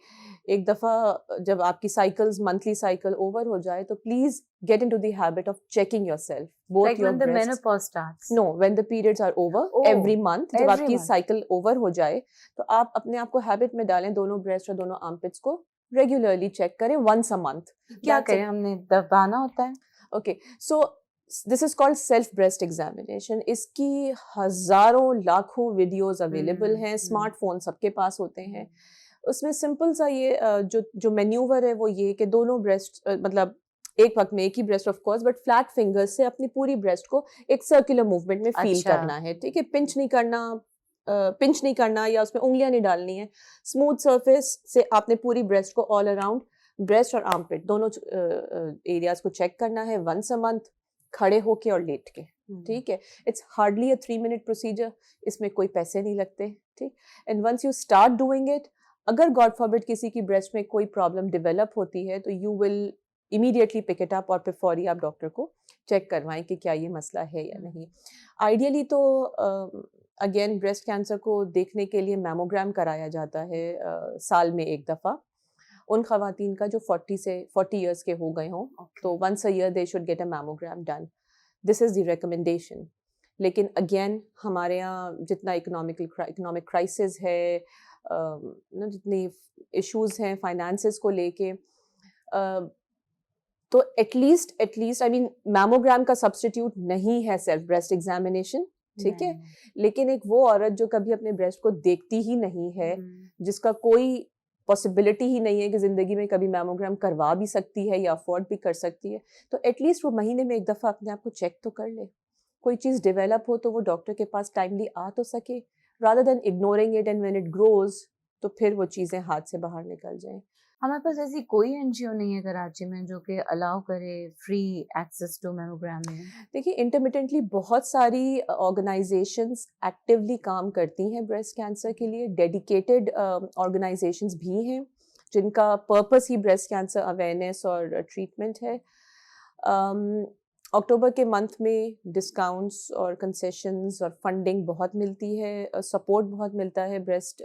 एक दफ़ा जब आपकी साइकिल्स, मंथली साइकिल ओवर हो जाए, तो please get into the habit of checking yourself, both like your when the breasts. menopause starts. No, when the periods are over, every month, जब आपकी साइकिल ओवर हो जाए, तो आप अपने आप को हैबिट में डालें, दोनों ब्रेस्ट और दोनों आर्मपिट्स को रेगुलरली चेक करें once a month. क्या करें, हमने दबाना होता है. Okay, so this is called self breast examination. इसकी हजारों लाखों वीडियोस अवेलेबल हैं, स्मार्टफोन सबके पास होते हैं. उसमें सिंपल सा ये जो मैन्यूवर है वो ये कि दोनों ब्रेस्ट मतलब एक वक्त में एक ही breast of course, but flat fingers से अपनी पूरी ब्रेस्ट को एक सर्कुलर मूवमेंट में फील अच्छा। करना है, ठीक है। पिंच नहीं करना या उसमें उंगलियां नहीं डालनी है। स्मूथ सरफेस से आपने पूरी ब्रेस्ट को ऑल अराउंड ब्रेस्ट और आर्मपिट दोनों एरियाज को चेक करना है वंस अ मंथ, खड़े होके और लेट के, ठीक है। It's hardly a 3 minute procedure, इसमें कोई पैसे नहीं लगते, ठीक। And once you start doing it, अगर गॉड फॉरबिड किसी की ब्रेस्ट में कोई प्रॉब्लम डेवलप होती है तो you will immediately pick it up और फिर फौरी आप डॉक्टर को चेक करवाएं कि क्या ये मसला है या नहीं। आइडियली तो अगेन ब्रेस्ट कैंसर को देखने के लिए मैमोग्राम कराया जाता है साल में एक दफ़ा उन खवातीन का जो 40 इयर्स के हो गए हों, तो once a year they should get a mammogram done. This is the recommendation. लेकिन अगेन हमारे यहाँ जितना इकोनॉमिक क्राइसिस है, जितनी इश्यूज हैं फाइनेंसेस को लेके, तो एटलीस्ट आई मीन मैमोग्राम का सब्स्टिट्यूट नहीं है सेल्फ ब्रेस्ट एग्जामिनेशन, ठीक है। लेकिन एक वो औरत जो कभी अपने ब्रेस्ट को देखती ही नहीं है, जिसका कोई पॉसिबिलिटी ही नहीं है कि जिंदगी में कभी मैमोग्राम करवा भी सकती है या अफोर्ड भी कर सकती है, तो एटलीस्ट वो महीने में एक दफ़ा अपने आप को चेक तो कर ले। कोई चीज़ डेवलप हो तो वो डॉक्टर के पास टाइमली आ तो सके, rather than ignoring it and when it grows तो फिर वो चीज़ें हाथ से बाहर निकल जाएं। हमारे पास ऐसी कोई एनजीओ नहीं है कराची में जो कि अलाउ करे फ्री एक्सेस टू मैमोग्रामी। देखिए इंटरमिटेंटली बहुत सारी ऑर्गेनाइजेशंस एक्टिवली काम करती हैं ब्रेस्ट कैंसर के लिए, डेडिकेटेड ऑर्गेनाइजेशंस भी हैं जिनका पर्पस ही ब्रेस्ट कैंसर अवेयरनेस और ट्रीटमेंट है। अक्टूबर के मंथ में डिस्काउंट्स और कंसेशंस और फंडिंग बहुत मिलती है, सपोर्ट बहुत मिलता है ब्रेस्ट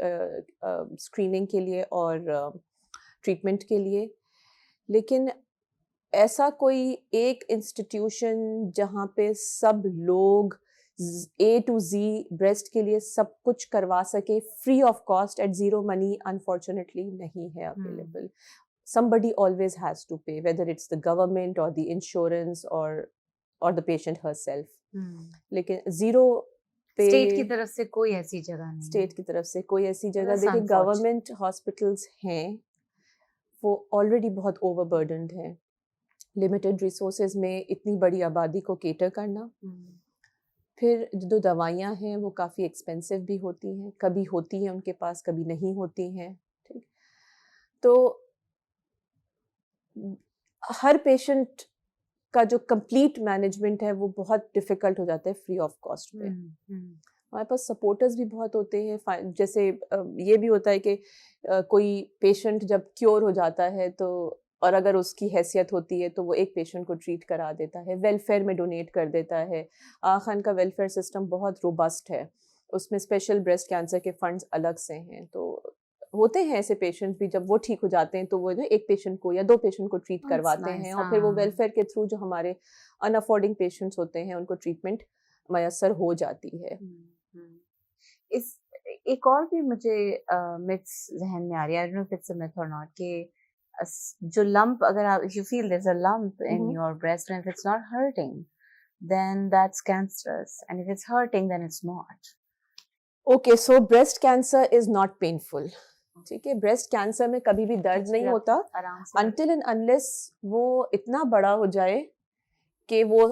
स्क्रीनिंग के लिए और ट्रीटमेंट के लिए। लेकिन ऐसा कोई एक इंस्टीट्यूशन जहाँ पे सब लोग A to Z ब्रेस्ट के लिए सब कुछ करवा सके free of cost at zero money, unfortunately नहीं है available. Somebody always has to pay, whether it's the government or the insurance or the patient herself. लेकिन ज़ीरो पे स्टेट की तरफ से कोई ऐसी जगह नहीं। स्टेट की तरफ से कोई ऐसी जगह, That's देखिए unfortunate. गवर्नमेंट हॉस्पिटल्स हैं वो ऑलरेडी बहुत ओवरबर्डन्ड हैं। लिमिटेड रिसोर्सेज में इतनी बड़ी आबादी को केटर करना, फिर जो दवाइयाँ हैं वो काफ़ी एक्सपेंसिव भी होती हैं, कभी होती हैं उनके पास कभी नहीं होती हैं, ठीक। तो हर पेशेंट का जो कंप्लीट मैनेजमेंट है वो बहुत डिफ़िकल्ट हो जाता है फ्री ऑफ कॉस्ट पे। हमारे पास सपोर्टर्स भी बहुत होते हैं, जैसे ये भी होता है कि कोई पेशेंट जब क्योर हो जाता है तो, और अगर उसकी हैसियत होती है तो वो एक पेशेंट को ट्रीट करा देता है, वेलफेयर में डोनेट कर देता है। खान का वेलफेयर सिस्टम बहुत रोबस्ट है, उसमें स्पेशल ब्रेस्ट कैंसर के फंड्स अलग से हैं। तो होते हैं ऐसे पेशेंट भी, जब वो ठीक हो जाते हैं तो वो ना एक पेशेंट को या 2 पेशेंट को ट्रीट करवाते हैं और फिर वो वेलफेयर के थ्रू जो हमारे अनअफोर्डिंग पेशेंट्स होते हैं उनको ट्रीटमेंट मयसर हो जाती है। इस एक और भी मुझे मिथ्स जहन में आ रही है, I don't know if it's a myth और नॉट, कि जो लंप, अगर आप you feel there is a lump in your breast and if it's not hurting then that's cancerous and if it's hurting then it's not. Okay, so breast cancer is not painful, ठीक है। Breast cancer में कभी भी दर्द नहीं होता until and unless वो इतना बड़ा हो जाए कि वो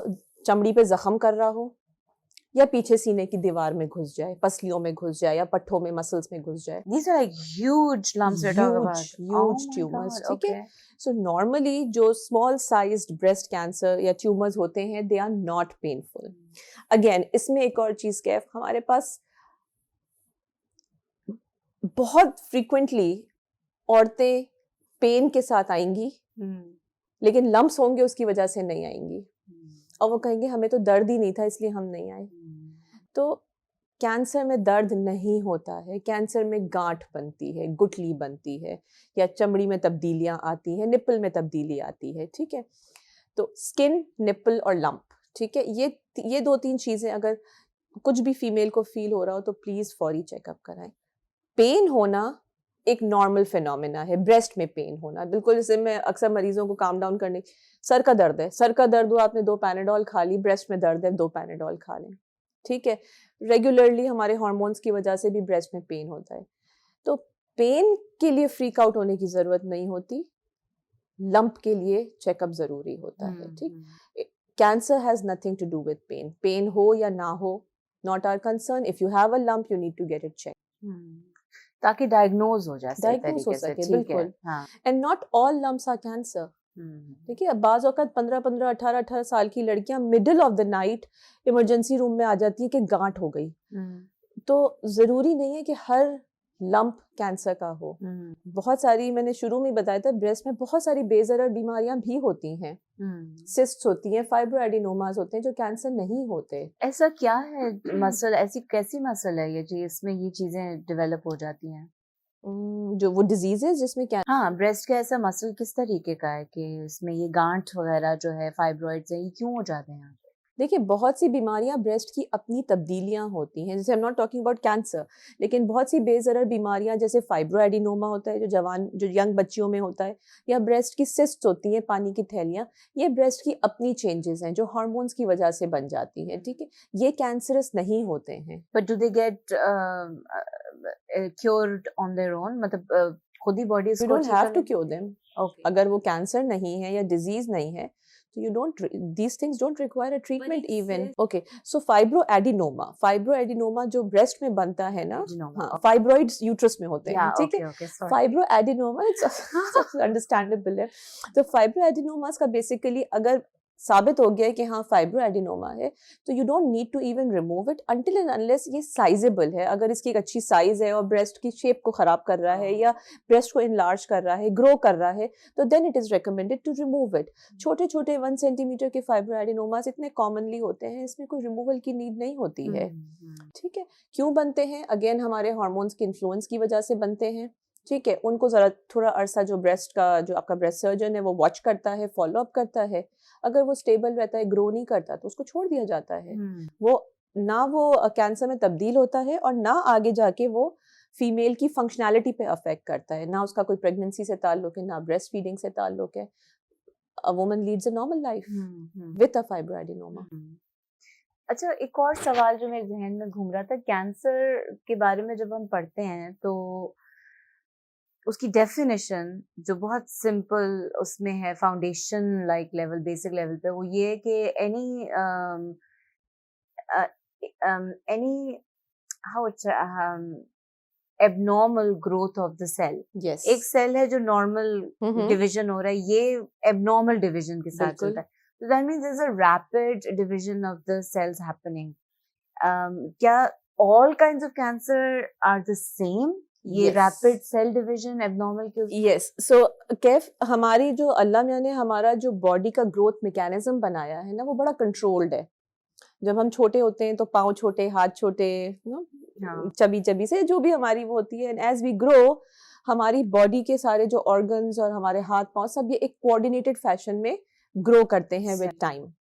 चमड़ी पे जख्म कर रहा हो या पीछे सीने की दीवार में घुस जाए, पसलियों में घुस जाए या पट्ठों में मसल्स में घुस जाए। These are like huge lumps we're talking about. Huge tumors, ठीक है। So normally जो small sized breast cancer या tumors होते हैं they are not painful. Again इसमें एक और चीज़ क्या है, हमारे पास बहुत frequently औरतें पेन के साथ आएंगी लेकिन लम्प्स होंगे उसकी वजह से नहीं आएंगी और वो कहेंगे हमें तो दर्द ही नहीं था इसलिए हम नहीं आए। तो कैंसर में दर्द नहीं होता है, कैंसर में गांठ बनती है, गुठली बनती है या चमड़ी में तब्दीलियां आती हैं, निप्पल में तब्दीली आती है, ठीक है। तो स्किन, निप्पल और लंप, ठीक है, ये 2-3 चीज़ें अगर कुछ भी फीमेल को फील हो रहा हो तो प्लीज़ फौरी चेकअप कराएं। पेन होना एक नॉर्मल फिनोमेना है, ब्रेस्ट में पेन होना बिल्कुल, जैसे मैं अक्सर मरीजों को काम डाउन करने, सर का दर्द है, सर का दर्द हुआ आपने 2 पैनाडोल खा ली, ब्रेस्ट में दर्द है 2 पैनाडोल खा लें, ठीक है। रेगुलरली हमारे हार्मोन्स की वजह से भी ब्रेस्ट में पेन होता है, तो पेन के लिए फ्रीक आउट होने की ज़रूरत नहीं होती। लंप के लिए चेकअप ज़रूरी होता है, ठीक? Cancer has nothing to do with pain, pain हो या ना हो, not our concern. If you have a lump you need to get it check, ताकि डायग्नोज हो जाए सही डायग्नोज हो तरीके से, सके, ठीक है। बिल्कुल। हाँ। And not all lumps are cancer, देखिए अब बाज़ औक़ात 15-15, 18-18 साल की लड़कियां middle of the night emergency room में आ जाती है कि गांठ हो गई। तो ज़रूरी नहीं है कि हर लंप कैंसर का हो। बहुत सारी, मैंने शुरू में बताया था, ब्रेस्ट में बहुत सारी बेज़रर बीमारियां भी होती हैं, सिस्ट्स होती हैं, फाइब्रोएडिनोमास होते हैं जो कैंसर नहीं होते। ऐसा क्या है मसल, ऐसी कैसी मसल है ये जिसमें ये चीजें डेवलप हो जाती हैं? जो वो डिजीजेस जिसमें क्या, हाँ, ब्रेस्ट का ऐसा मसल किस तरीके का है कि इसमें ये गांठ वगैरह जो है, फाइब्रॉइड्स है, ये क्यों हो जाते हैं? देखिए बहुत सी बीमारियां ब्रेस्ट की अपनी तब्दीलियां होती हैं, जैसे आई am not talking about cancer, लेकिन बहुत सी बेज़रर बीमारियां जैसे फाइब्रोएडिनोमा होता है जो यंग बच्चियों में होता है, या ब्रेस्ट की सिस्ट होती हैं, पानी की थैलियां, ये ब्रेस्ट की अपनी चेंजेस हैं जो हार्मोन्स की वजह से बन जाती हैं, ठीक है? ये कैंसरस नहीं होते हैं। But do they get cured on their own, मतलब खुद ही बॉडी यू इसको डोंट ठीक हैव कर टू लेती क्योर है? देम। ओके। अगर वो कैंसर नहीं है या डिजीज नहीं है तो you don't these things don't require a treatment even. Okay, so fibroadenoma जो ब्रेस्ट में बनता है ना, हाँ, फाइब्रॉइड्स यूट्रस में होते हैं, ठीक है? फाइब्रोएडिनोमा इट्स अंडरस्टैंडेबल है। तो फाइब्रोएडिनोमास का बेसिकली अगर साबित हो गया है कि हाँ फाइब्रोएडिनोमा है, तो you don't need to even remove it until and unless ये साइजेबल है। अगर इसकी एक अच्छी साइज है और ब्रेस्ट की शेप को खराब कर रहा है या ब्रेस्ट को इनलार्ज कर रहा है, ग्रो कर रहा है, तो then it is recommended to remove it. छोटे छोटे 1 सेंटीमीटर के फाइब्रोएडिनोमास इतने कॉमनली होते हैं, इसमें कोई रिमूवल की नीड नहीं होती है, ठीक है? क्यों बनते हैं? अगेन हमारे हार्मोन्स के इन्फ्लुएंस की वजह से बनते हैं, ठीक है? उनको जरा थोड़ा अरसा जो ब्रेस्ट का, जो आपका ब्रेस्ट सर्जन है वो वॉच करता है, फॉलो अप करता है। अगर वो स्टेबल रहता है, ग्रो नहीं करता, तो उसको छोड़ दिया जाता है। वो ना वो कैंसर में तब्दील होता है और ना आगे जाके वो फीमेल की फंक्शनैलिटी पे अफेक्ट करता है, ना उसका कोई प्रेगनेंसी से ताल्लुक है, ना ब्रेस्ट फीडिंग से ताल्लुक है। A woman leads a normal life with a fibroadenoma. अच्छा, एक और सवाल जो मेरे जहन में घूम रहा था, कैंसर के बारे में जब हम पढ़ते हैं तो उसकी डेफिनेशन जो बहुत सिंपल उसमें है, foundation like level, basic level पे, वो ये है कि any how it's abnormal growth of the cell. Yes, एक सेल है जो नॉर्मल डिवीजन हो रहा है, ये एबनॉर्मल डिवीजन के साथ चलता है, so that means there's a rapid division of the cells happening. क्या all kinds of cancer are the same? ये रैपिड सेल डिवीजन एबनॉर्मल क्यों? यस, सो कैफ हमारी जो अल्लाह मियां ने हमारा जो बॉडी का ग्रोथ मैकेनिज्म बनाया है ना, वो बड़ा कंट्रोल्ड है। जब हम छोटे होते हैं तो पाँव छोटे, हाथ छोटे, चबी चबी से जो भी हमारी वो होती है, एंड एज वी ग्रो हमारी बॉडी के सारे जो ऑर्गन्स और हमारे हाथ पाँव सब ये एक कोऑर्डिनेटेड फैशन में ग्रो करते हैं विद टाइम।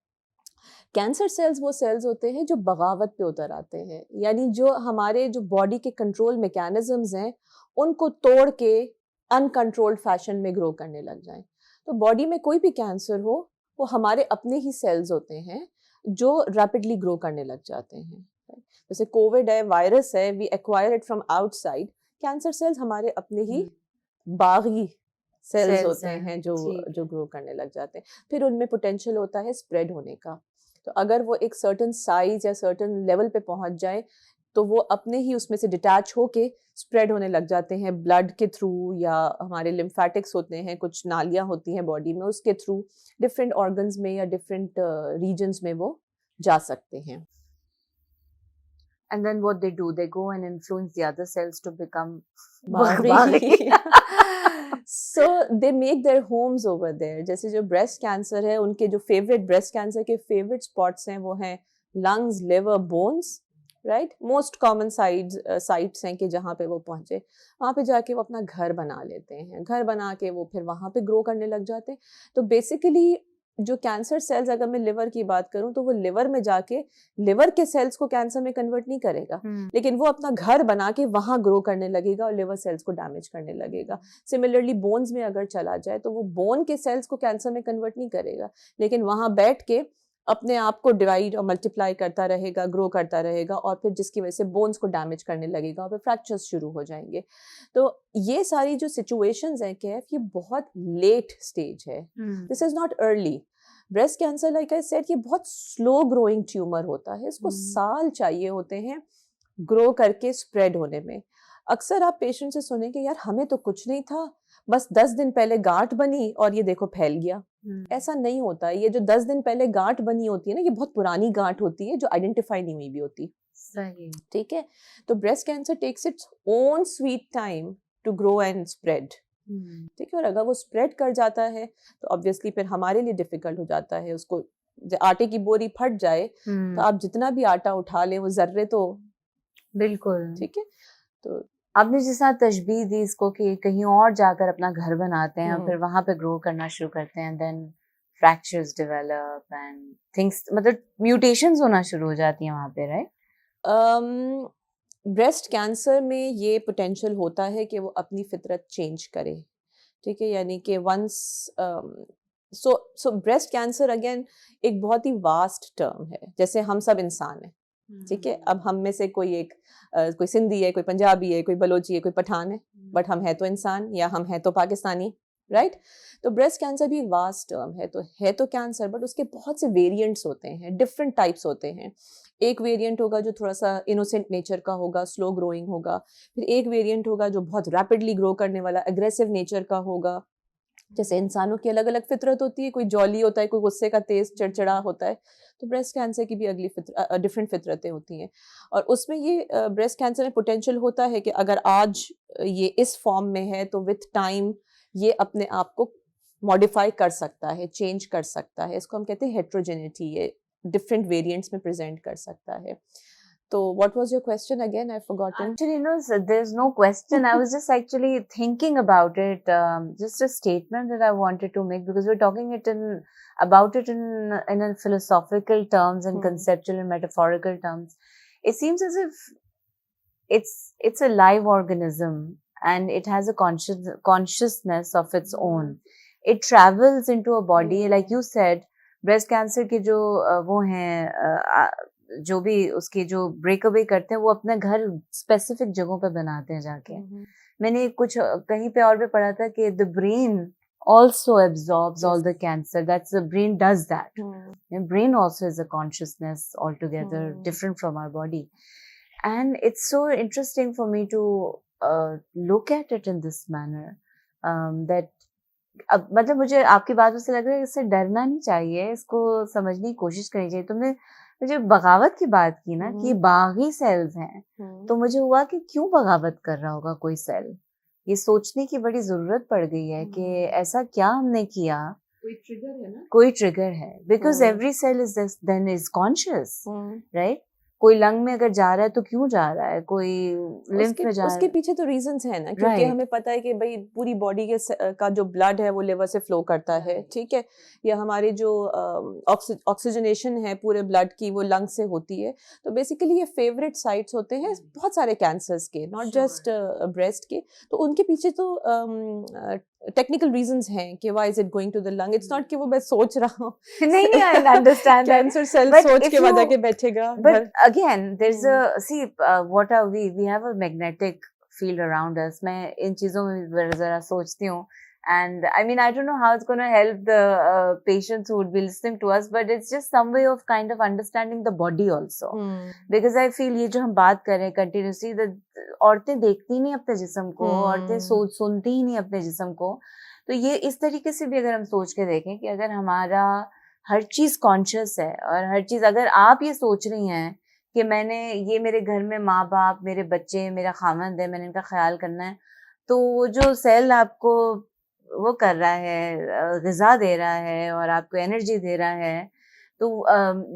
कैंसर सेल्स वो सेल्स होते हैं जो बगावत पे उतर आते हैं, यानी जो हमारे जो बॉडी के कंट्रोल मैकेनिज्म्स हैं उनको तोड़ के अनकंट्रोल्ड फैशन में ग्रो करने लग जाएं। तो बॉडी में कोई भी कैंसर हो, वो हमारे अपने ही सेल्स होते हैं जो रैपिडली ग्रो करने लग जाते हैं। जैसे कोविड है, वायरस है, we acquire it from outside. Cancer cells हमारे अपने ही बागी सेल्स होते हैं जो ग्रो करने लग जाते हैं। फिर उनमें पोटेंशियल होता है स्प्रेड होने का। तो अगर वो एक सर्टेन साइज या सर्टेन लेवल पे पहुंच जाए तो वो अपने ही उसमें से डिटैच होके स्प्रेड होने लग जाते हैं ब्लड के थ्रू, या हमारे लिम्फेटिक्स होते हैं, कुछ नालियां होती हैं बॉडी में, उसके थ्रू डिफरेंट ऑर्गन्स में या डिफरेंट रीजन्स में वो जा सकते हैं। And then what they do, they go and influence the other cells to become baghi. So they make their homes over there. जैसे जो ब्रेस्ट कैंसर है, उनके जो फेवरेट ब्रेस्ट कैंसर के फेवरेट स्पॉट्स हैं वो हैं lungs, liver, bones, right? Most common sites हैं कि जहाँ पे वो पहुँचे, वहाँ पे जाके वो अपना घर बना लेते हैं। घर बना के वो फिर वहाँ पे ग्रो करने लग जाते हैं। तो बेसिकली जो कैंसर सेल्स, अगर मैं लिवर की बात करूं तो वो लिवर में जाके लिवर के सेल्स को कैंसर में कन्वर्ट नहीं करेगा, लेकिन वो अपना घर बना के वहां ग्रो करने लगेगा और लिवर सेल्स को डैमेज करने लगेगा। सिमिलरली बोन्स में अगर चला जाए तो वो बोन के सेल्स को कैंसर में कन्वर्ट नहीं करेगा, लेकिन वहां बैठ के अपने आप को डिवाइड और मल्टीप्लाई करता रहेगा, ग्रो करता रहेगा, और फिर जिसकी वजह से बोन्स को डैमेज करने लगेगा और फिर फ्रैक्चर्स शुरू हो जाएंगे। तो ये सारी जो सिचुएशंस हैं कैफ, ये बहुत लेट स्टेज है, this is not early. Breast cancer, like I said, ये बहुत स्लो ग्रोइंग ट्यूमर होता है, इसको साल चाहिए होते हैं ग्रो करके स्प्रेड होने में। अक्सर आप पेशेंट से सुनेंगे, यार हमें तो कुछ नहीं था, बस 10 दिन पहले गांठ बनी और ये देखो फैल गया। ऐसा नहीं होता है। ये जो 10 दिन पहले गांठ बनी होती है ना, ये बहुत पुरानी गांठ होती है जो आइडेंटिफाई नहीं हुई भी होती। सही। ठीक है, तो breast cancer takes its own sweet time to grow and spread. ठीक है, और अगर वो स्प्रेड कर जाता है तो ऑब्वियसली फिर हमारे लिए डिफिकल्ट हो जाता है। उसको आटे की बोरी फट जाए तो आप जितना भी आटा उठा ले वो जर्रे तो, बिल्कुल। ठीक है। तो आपने जिस तरह तशबीह दी इसको कि कहीं और जाकर अपना घर बनाते हैं और फिर वहां पे ग्रो करना शुरू करते हैं, then fractures develop and things, मतलब म्यूटेशंस होना शुरू हो जाती हैं वहां पे, राइट? ब्रेस्ट कैंसर में ये पोटेंशियल होता है कि वो अपनी फितरत चेंज करे। ठीक है, यानी कि once so breast cancer again एक बहुत ही वास्ट टर्म है। जैसे हम सब इंसान हैं, ठीक है, अब हम में से कोई एक कोई सिंधी है, कोई पंजाबी है, कोई बलोची है, कोई पठान है, बट हम है तो इंसान, या हम है तो पाकिस्तानी, राइट? तो ब्रेस्ट कैंसर भी वास्ट टर्म है तो कैंसर, बट उसके बहुत से वेरिएंट्स होते हैं, डिफरेंट टाइप्स होते हैं। एक वेरिएंट होगा जो थोड़ा सा इनोसेंट नेचर का होगा, स्लो ग्रोइंग होगा। फिर एक वेरिएंट होगा जो बहुत रैपिडली ग्रो करने वाला, एग्रेसिव नेचर का होगा। जैसे इंसानों की अलग अलग फितरत होती है, कोई जॉली होता है, कोई गुस्से का तेज चिड़चिड़ा होता है, तो ब्रेस्ट कैंसर की भी अगली डिफरेंट फितरतें होती हैं। और उसमें ये ब्रेस्ट कैंसर में पोटेंशियल होता है कि अगर आज ये इस फॉर्म में है तो विथ टाइम ये अपने आप को मॉडिफाई कर सकता है, चेंज कर सकता है। इसको हम कहते हैं हेट्रोजेनिटी, ये डिफरेंट वेरिएंट्स में प्रेजेंट कर सकता है। So what was your question again? I've forgotten. Actually, no, there's no question. I was just actually thinking about it. Just a statement that I wanted to make, because we're talking about it in a philosophical terms and conceptual and metaphorical terms. It seems as if it's a live organism and it has a consciousness of its own. It travels into a body, like you said. Breast cancer के जो वो हैं, जो भी उसके जो break away करते हैं, वो अपना घर स्पेसिफिक जगहों पे बनाते हैं जाके। मैंने कुछ कहीं पे और भी पढ़ा था कि the brain also absorbs all the cancer. That's the brain does that. The brain also is a consciousness altogether different from our body. And it's so interesting for me to look at it in this manner. That अब मतलब मुझे आपकी बातों से लग रहा है इससे डरना नहीं चाहिए, इसको समझने की कोशिश करनी चाहिए। तुमने मुझे बगावत की बात की ना कि बागी सेल्स हैं, तो मुझे हुआ कि क्यों बगावत कर रहा होगा कोई सेल। ये सोचने की बड़ी जरूरत पड़ गई है कि ऐसा क्या हमने किया, कोई ट्रिगर है ना, कोई ट्रिगर है, because every cell is then is conscious, right? कोई लंग में अगर जा रहा है तो क्यों जा रहा है, कोई लिम्फ में जा रहा है, उसके पीछे तो रीजंस है ना, क्योंकि हमें पता है कि भाई पूरी बॉडी के का जो ब्लड है वो लिवर से फ्लो करता है, ठीक है, या हमारी जो ऑक्सीजनेशन है पूरे ब्लड की वो लंग से होती है। तो बेसिकली ये फेवरेट साइट्स होते हैं बहुत सारे कैंसर्स के, नॉट जस्ट ब्रेस्ट के। तो उनके पीछे तो टेक्निकल रीजंस हैं कि why is it going to the lung. It's not कि वो मैं सोच रहा हूँ, नहीं, आई अंडरस्टैंड कैंसर सेल सोच के वजह के बैठेगा। But again there is a see what are we have a magnetic field around us. मैं इन चीजों में जरा सोचती हूँ, and I mean, I don't know how it's going to help the patients who would be listening to us, but it's just some way of kind of understanding the body also. Because I feel ये जो हम बात कर रहे हैं continuously, औरतें देखती नहीं अपने जिस्म को, औरतें सुनती ही नहीं अपने जिस्म को। तो ये इस तरीके से भी अगर हम सोच के देखें कि अगर हमारा हर चीज कॉन्शियस है और हर चीज, अगर आप ये सोच रही हैं कि मैंने ये मेरे घर में माँ बाप, मेरे बच्चे, मेरा खामंद है, मैंने इनका ख्याल करना है, तो वो जो सेल आपको वो कर रहा है, ग़िज़ा दे रहा है और आपको एनर्जी दे रहा है, तो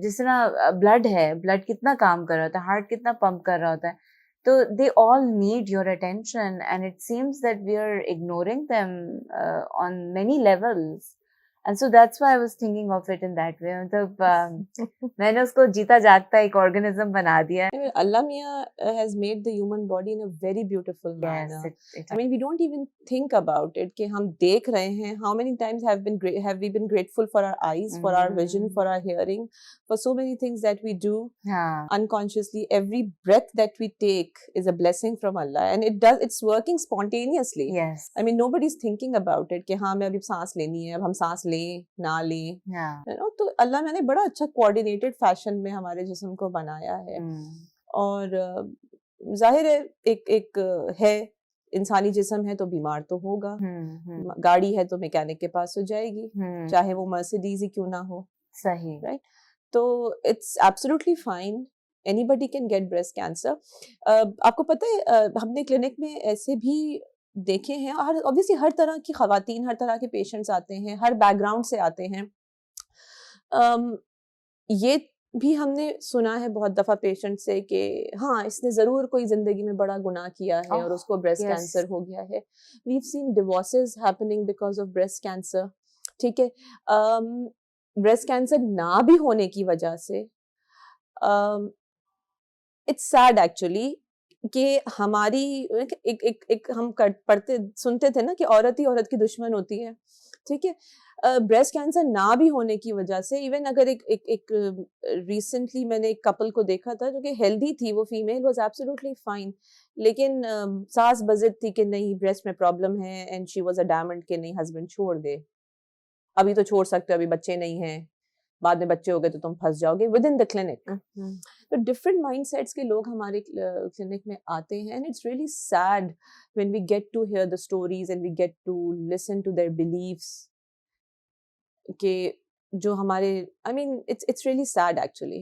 जिस तरह ब्लड है, ब्लड कितना काम कर रहा होता है, हार्ट कितना पंप कर रहा होता है, तो they all need your attention and it seems that we are ignoring them on many levels. And so that's why I was thinking of it in that way. मतलब मैंने उसको जीता जागता एक organism बना दिया है. Allah Mia has made the human body in a very beautiful Yes, manner. it I mean, we don't even think about it कि हम देख रहे हैं. How many times have we been grateful for our eyes, for our vision, for our hearing, for so many things that we do हाँ. unconsciously. Every breath that we take is a blessing from Allah, and it's working spontaneously. Yes. I mean, nobody's thinking about it कि हाँ मैं अभी सांस लेनी है, अब हम सांस लें ना लें. हाँ. You know, तो अल्लाह मैंने बड़ा अच्छा coordinated fashion में हमारे जिस्म को बनाया है. और जाहिर है एक है इंसानी जिस्म है तो बीमार तो होगा. गाड़ी है तो मैकेनिक के पास हो जाएगी, चाहे वो मर्सिडीज ही क्यों ना हो. सही. राइट. तो it's absolutely fine. Anybody can gate breast cancer. आपको पता है हमने क्लिनिक में ऐसे भी देखे हैं. और ऑब्वियसली हर तरह की खवातीन, हर तरह के पेशेंट्स आते हैं, हर बैकग्राउंड से आते हैं. ये भी हमने सुना है बहुत दफा पेशेंट से कि हाँ इसने जरूर कोई जिंदगी में बड़ा गुनाह किया है और उसको ब्रेस्ट कैंसर हो गया है. We have seen divorces happening because of breast cancer. ठीक है. ब्रेस्ट कैंसर ना भी होने की वजह से इट्स सैड एक्चुअली कि हमारी एक हम पढ़ते सुनते थे ना कि औरत ही औरत की दुश्मन होती है. ठीक है. ब्रेस्ट कैंसर ना भी होने की वजह से इवन अगर एक रिसेंटली मैंने एक कपल को देखा था जो कि हेल्दी थी, वो फीमेल वाज एब्सोल्युटली फाइन, लेकिन सास बजिद थी कि नहीं ब्रेस्ट में प्रॉब्लम है एंड शी वाज अडैमेंट कि नहीं हस्बैंड छोड़ दे, अभी तो छोड़ सकते हो, अभी बच्चे नहीं हैं, बाद में बच्चे हो गए तो तुम फंस जाओगे विद इन द क्लिनिक. तो डिफरेंट माइंडसेट्स के लोग हमारे क्लिनिक में आते हैं and it's really sad when we get to hear the stories and we get to listen to their believes कि जो हमारे I mean it's really sad actually.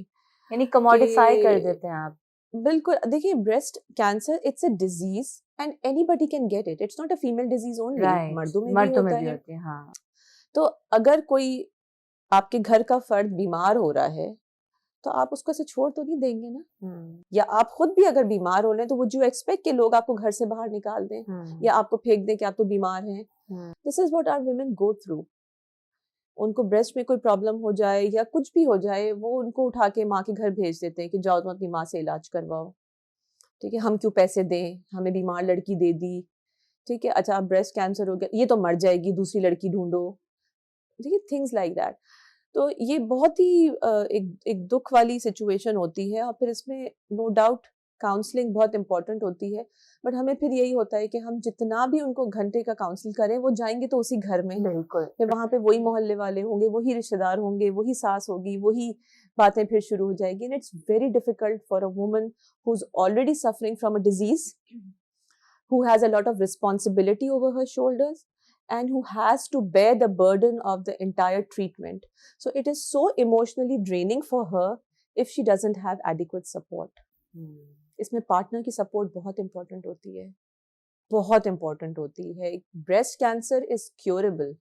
यानी कमोडिफाई कर देते हैं आप. बिल्कुल. देखिए breast cancer it's a disease and anybody can get it. It's not a female disease only. मर्दों में भी होता है. हाँ. तो अगर कोई आपके घर का फर्द बीमार हो रहा है तो आप उसको ऐसे छोड़ तो नहीं देंगे ना. या आप खुद भी अगर बीमार हो रहे हैं तो वुड यू एक्सपेक्ट कि लोग आपको घर से बाहर निकाल दें या आपको फेंक दें कि आप तो बीमार हैं. This is what our women go through. उनको ब्रेस्ट में कोई प्रॉब्लम हो जाए या कुछ भी हो जाए, वो उनको उठा के माँ के घर भेज देते हैं कि जाओ तुम अपनी माँ से इलाज करवाओ. ठीक है. हम क्यों पैसे दें, हमें बीमार लड़की दे दी. ठीक है. अच्छा ब्रेस्ट कैंसर हो गया, ये तो मर जाएगी, दूसरी लड़की ढूंढो. ठीक है. Things like that. तो ये बहुत ही एक दुख वाली सिचुएशन होती है. और फिर इसमें नो डाउट काउंसलिंग बहुत इंपॉर्टेंट होती है. बट हमें फिर यही होता है कि हम जितना भी उनको घंटे का काउंसिल करें, वो जाएंगे तो उसी घर में. बिल्कुल. फिर वहां पे वही मोहल्ले वाले होंगे, वही रिश्तेदार होंगे, वही सास होगी, वही बातें फिर शुरू हो जाएगी. And it's very difficult for a woman who is already suffering from a disease, who has a lot of responsibility over her shoulders and who has to bear the burden of the entire treatment. So it is so emotionally draining for her if she doesn't have adequate support. इसमें partner की support बहुत important होती है, बहुत important होती है. Breast cancer is curable.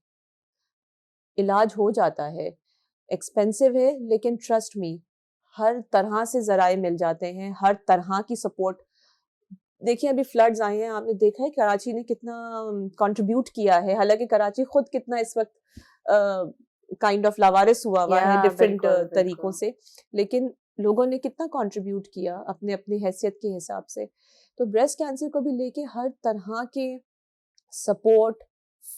इलाज हो जाता है, एक्सपेंसिव है, लेकिन ट्रस्ट मी हर तरह से जराए मिल जाते हैं, हर तरह की सपोर्ट. देखिए अभी फ्लड्स आए हैं, आपने देखा है कराची ने कितना कंट्रीब्यूट किया है. हालांकि कराची खुद कितना इस वक्त काइंड ऑफ लावारिस हुआ है डिफरेंट तरीकों से, लेकिन लोगों ने कितना कंट्रीब्यूट किया अपने अपनी हैसियत के हिसाब से. तो ब्रेस्ट कैंसर को भी लेके हर तरह के सपोर्ट,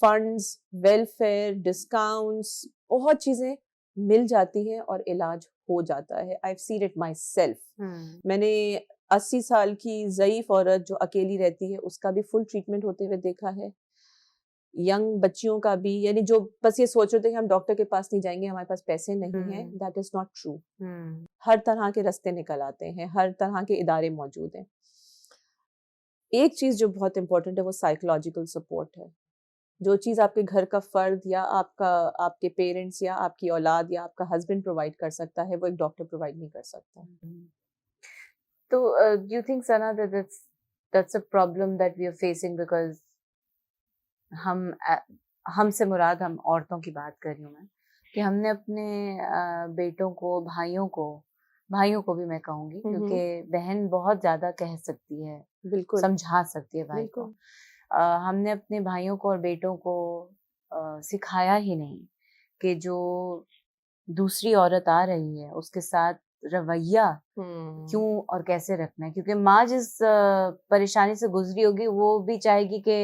फंड्स, वेलफेयर, डिस्काउंट्स, बहुत चीजें मिल जाती हैं और इलाज हो जाता है. I have seen it my self. मैंने 80 साल की ज़ईफ औरत जो अकेली रहती है उसका भी फुल ट्रीटमेंट होते हुए देखा है. यंग बच्चियों का भी, यानी जो बस ये सोच रहे थे कि हम डॉक्टर के पास नहीं जाएंगे, हमारे पास पैसे नहीं हैं, दैट इज नॉट ट्रू. हर तरह के रास्ते निकल आते हैं, हर तरह के इदारे मौजूद हैं. एक चीज जो बहुत इंपॉर्टेंट है वो साइकोलॉजिकल सपोर्ट है. जो चीज आपके घर का फर्द या आपके पेरेंट्स या आपकी औलाद या आपका हस्बैंड प्रोवाइड कर सकता है, वो एक डॉक्टर प्रोवाइड नहीं कर सकता. So, do you think, Sana, that that's a problem that we are facing because हमसे मुराद हम औरतों की बात कर रही हूँ मैं, कि हमने अपने बेटों को, भाइयों को भी मैं कहूँगी, क्योंकि बहन बहुत ज्यादा कह सकती है, बिल्कुल समझा सकती है भाई को. हमने अपने भाइयों को और बेटों को सिखाया ही नहीं कि जो दूसरी औरत आ रही है उसके साथ रवैया क्यों और कैसे रखना है, क्योंकि माँ जिस परेशानी से गुजरी होगी वो भी चाहेगी कि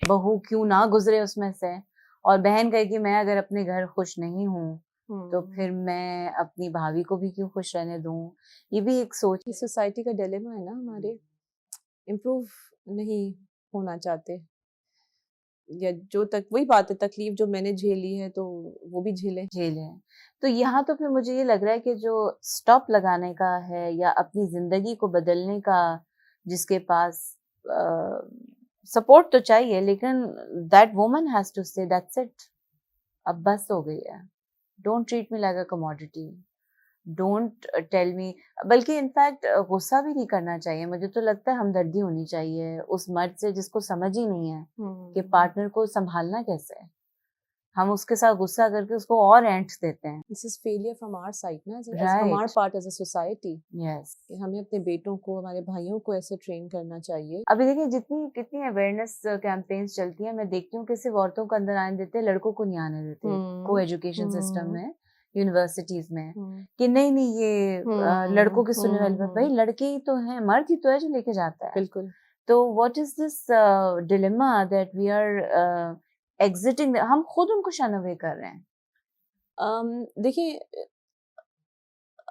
बहू क्यों ना गुजरे उसमें से, और बहन कहेगी मैं अगर अपने घर खुश नहीं हूँ तो फिर मैं अपनी भाभी को भी क्यों खुश रहने दूँ। ये भी एक सोच ये सोसाइटी का डिलेमा है ना हमारे, इम्प्रूव नहीं होना चाहते, या जो तक वही बात है, तकलीफ जो मैंने झेली है तो वो भी झेले। झेल है। तो यहाँ तो फिर मुझे ये लग रहा है कि जो स्टॉप लगाने का है या अपनी जिंदगी को बदलने का जिसके पास सपोर्ट तो चाहिए, लेकिन that woman has to say that's it, अब बस हो गई है, don't treat me like a commodity, don't tell me, बल्कि इनफैक्ट गुस्सा भी नहीं करना चाहिए। मुझे तो लगता है हमदर्दी होनी चाहिए उस मर्द से जिसको समझ ही नहीं है कि पार्टनर को संभालना कैसे है। हम उसके साथ गुस्सा करके उसको और एंट देते हैं। This is failure from our side ना, from our part as a society. Yes, कि हमें अपने बेटों को, हमारे भाइयों को ऐसे ट्रेन करना चाहिए। अभी देखिए जितनी कितनी अवेयरनेस कैंपेन्स चलती है, मैं देखती हूँ कि सिर्फ औरतों को अंदर आने देते हैं, लड़कों को नहीं आने देते को एजुकेशन सिस्टम में, यूनिवर्सिटीज में, कि नहीं नहीं ये लड़कों की सुनने वाली बात। भाई लड़के ही तो हैं, मर्द ही तो है जो लेके जाता है। बिल्कुल। तो what is this dilemma that we are exiting, हम खुद उनको शन अवे कर रहे हैं। देखिए,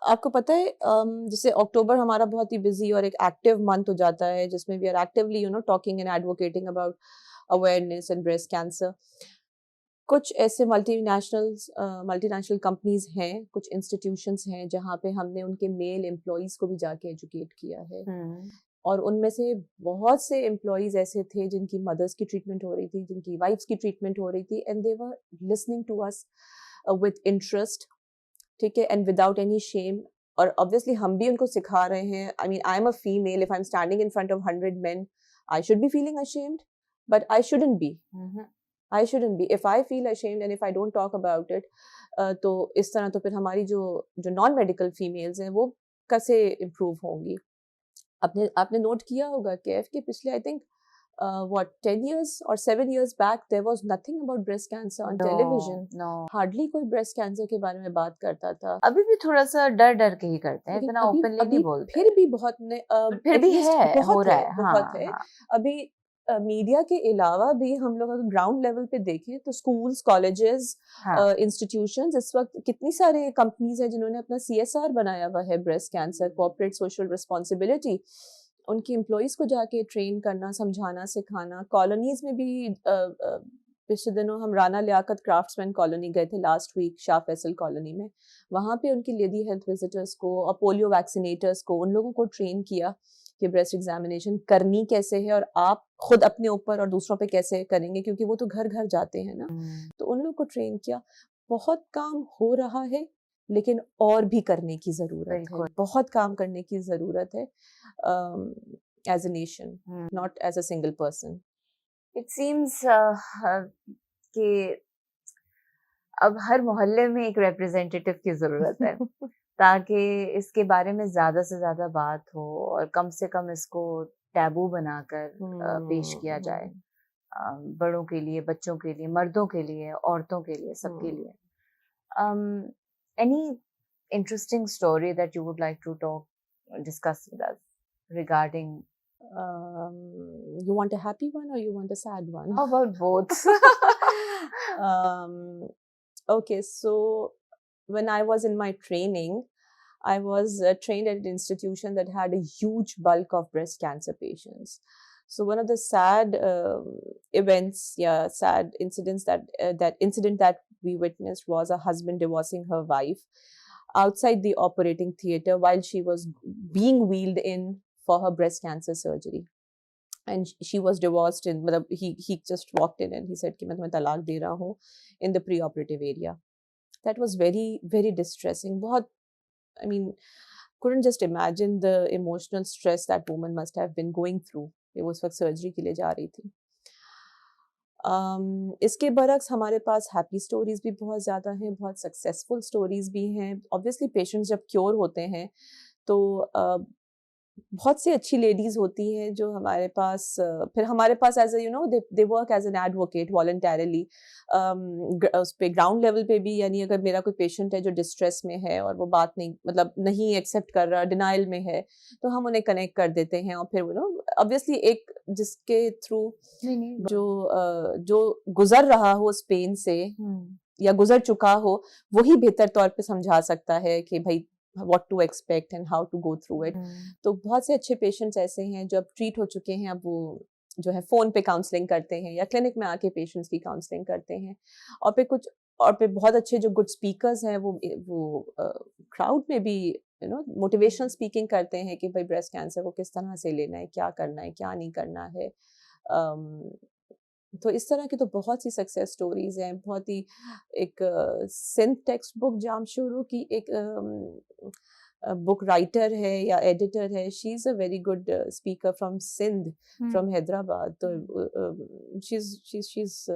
आपको पता है, जैसे अक्टूबर हमारा बहुत ही बिजी और एक एक्टिव मंथ हो जाता है, जिसमें we are actively talking and advocating about awareness and breast cancer. कुछ ऐसे मल्टीनेशनल कंपनीज हैं, कुछ इंस्टीट्यूशंस हैं जहाँ पे हमने उनके मेल एम्प्लॉयज़ को भी जाके एजुकेट किया है, और उनमें से बहुत से एम्प्लॉयज़ ऐसे थे जिनकी मदर्स की ट्रीटमेंट हो रही थी, जिनकी वाइफ्स की ट्रीटमेंट हो रही थी, and they were listening to us with interest, ठीक है, एंड विदाउट एनी शेम। और ऑब्वियसली हम भी उनको सिखा रहे हैं। I mean, I am a female, if I am standing in front of 100 men, I should be feeling ashamed, but I shouldn't be. I shouldn't be. If I feel ashamed and if I don't talk about it, तो इस तरह तो फिर हमारी जो non medical females हैं वो कैसे इम्प्रूव होंगी। आपने नोट किया होगा कि पिछले I think what 10 years or 7 years back there was nothing about breast cancer on television. No. Hardly कोई breast cancer के बारे में बात करता था। अभी भी थोड़ा सा डर डर के ही करते हैं, लेकिन इतना ओपनली नहीं बोलते। फिर भी बहुत ने फिर भी है, हो बहुत रहा है, है, बहुत हाँ, है। हाँ। अभी मीडिया के अलावा भी हम लोग अगर ग्राउंड लेवल पे देखें तो स्कूल्स, कॉलेजेस, हाँ। इंस्टीट्यूशंस, इस वक्त कितनी सारे कंपनीज हैं जिन्होंने अपना CSR बनाया हुआ है, breast cancer corporate social responsibility. उनकी एम्प्लॉयज को जाके ट्रेन करना, समझाना, सिखाना। कॉलोनीज में भी पिछले दिनों हम राना लियाकत क्राफ्ट्समैन कॉलोनी गए थे last week, Shah Faisal Colony में। वहाँ पे उनकी लेडी हेल्थ विजिटर्स को और पोलियो वैक्सीनेटर्स को, उन लोगों को ट्रेन किया कि ब्रेस्ट एग्जामिनेशन करनी कैसे है, और आप खुद अपने ऊपर और दूसरों पे कैसे करेंगे, क्योंकि वो तो घर घर जाते हैं ना। तो उन लोगों को ट्रेन किया। बहुत काम हो रहा है, लेकिन और भी करने की जरूरत है, बहुत काम करने की जरूरत है, as a nation, not as a single person. It seems कि अब हर मोहल्ले में एक रिप्रेजेंटेटिव की जरूरत है ताकि इसके बारे में ज्यादा से ज्यादा बात हो और कम से कम इसको टैबू बनाकर पेश किया जाए, बड़ों के लिए, बच्चों के लिए, मर्दों के लिए, औरतों के लिए, सबके लिए। Any interesting story that you would like to discuss with us regarding? You want a happy one or you want a sad one? How about both? Okay, so when I was in my training, I was trained at an institution that had a huge bulk of breast cancer patients. So one of the sad sad incidents that we witnessed was a husband divorcing her wife outside the operating theater while she was being wheeled in for her breast cancer surgery. And she was divorced in, he just walked in and he said कि मैं तुम्हें तलाक दे रहा हूँ, in the pre-operative area. That was very, very distressing. बहुत, I mean, couldn't just imagine the emotional stress that woman must have been going through. वो उस वक्त सर्जरी के लिए जा रही थी। इसके बरक्स हमारे पास हैप्पी स्टोरीज भी बहुत ज़्यादा हैं, बहुत सक्सेसफुल स्टोरीज भी हैं। ऑब्वियसली पेशेंट्स जब क्योर होते हैं तो बहुत सी अच्छी लेडीज होती हैं जो हमारे पास फिर हमारे पास as you know they work as an advocate voluntarily उस पे ग्राउंड लेवल पे भी, यानी अगर मेरा कोई पेशेंट है जो डिस्ट्रेस में है और वो बात नहीं मतलब नहीं एक्सेप्ट कर रहा, डिनाइल में है, तो हम उन्हें कनेक्ट कर देते हैं और फिर ऑब्वियसली एक जिसके थ्रू नहीं नहीं जो गुजर रहा हो उस पेन से या गुजर चुका हो, वही बेहतर तौर पे समझा सकता है कि भाई what to expect and how to go through it. तो बहुत से अच्छे पेशेंट्स ऐसे हैं जो अब ट्रीट हो चुके हैं, अब वो जो है फोन पे काउंसलिंग करते हैं या क्लिनिक में आके पेशेंट्स की काउंसलिंग करते हैं। और फिर बहुत अच्छे जो गुड स्पीकर्स हैं वो क्राउड में भी मोटिवेशनल स्पीकिंग करते हैं कि भाई ब्रेस्ट कैंसर को किस तरह से लेना है, क्या करना है, क्या नहीं करना है। तो इस तरह की तो बहुत सी सक्सेस स्टोरीज हैं। बहुत ही एक सिंध टेक्स्ट बुक जामशोरू की एक बुक राइटर है या एडिटर है, she is a very good speaker from Sindh, from Hyderabad. तो she's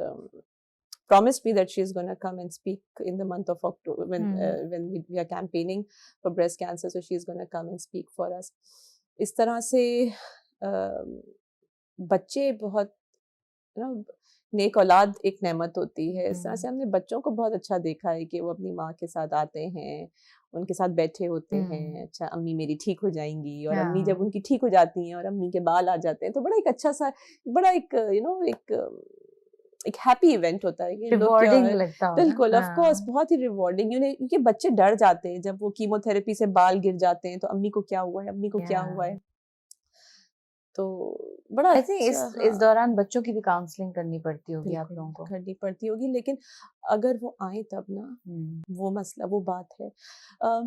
promised me that she is going to come and speak in the month of October when we are campaigning for breast cancer, so she is going to come and speak for us. इस तरह से बच्चे बहुत नेक औलाद एक नेमत होती है। इस तरह से हमने बच्चों को बहुत अच्छा देखा है कि वो अपनी माँ के साथ आते हैं, उनके साथ बैठे होते हैं, अच्छा अम्मी मेरी ठीक हो जाएंगी, और अम्मी जब उनकी ठीक हो जाती हैं और अम्मी के बाल आ जाते हैं तो बड़ा एक अच्छा सा, बड़ा एक एक हैप्पी इवेंट होता है कि लोग क्या है, लगता बिल्कुल ऑफ कोर्स बहुत ही रिवॉर्डिंग, क्योंकि बच्चे डर जाते हैं जब वो कीमोथेरेपी से बाल गिर जाते हैं तो अम्मी को क्या हुआ है, अम्मी को क्या हुआ है। तो बड़ा आई थिंक इस दौरान बच्चों की भी काउंसलिंग करनी पड़ती होगी आप लोगों को। करनी पड़ती होगी, लेकिन अगर वो आए तब ना, वो मसला, वो बात है।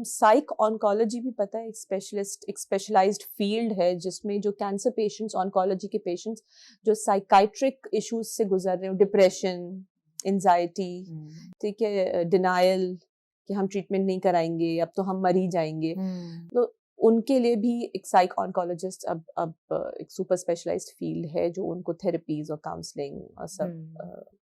साइक ऑन्कोलॉजी भी पता है एक स्पेशलाइज्ड फील्ड है जिसमें जो कैंसर पेशेंट्स, ऑन्कोलॉजी के पेशेंट्स जो साइकाइट्रिक इश्यूज से गुजर रहे हो, डिप्रेशन, एंजाइटी, ठीक है, डिनायल कि हम ट्रीटमेंट नहीं कराएंगे, अब तो हम मर ही जाएंगे, तो उनके लिए भी एक साइक ऑन्कोलॉजिस्ट अब एक सुपर स्पेशलाइज्ड फील्ड है जो उनको थेरेपीज और काउंसलिंग और सब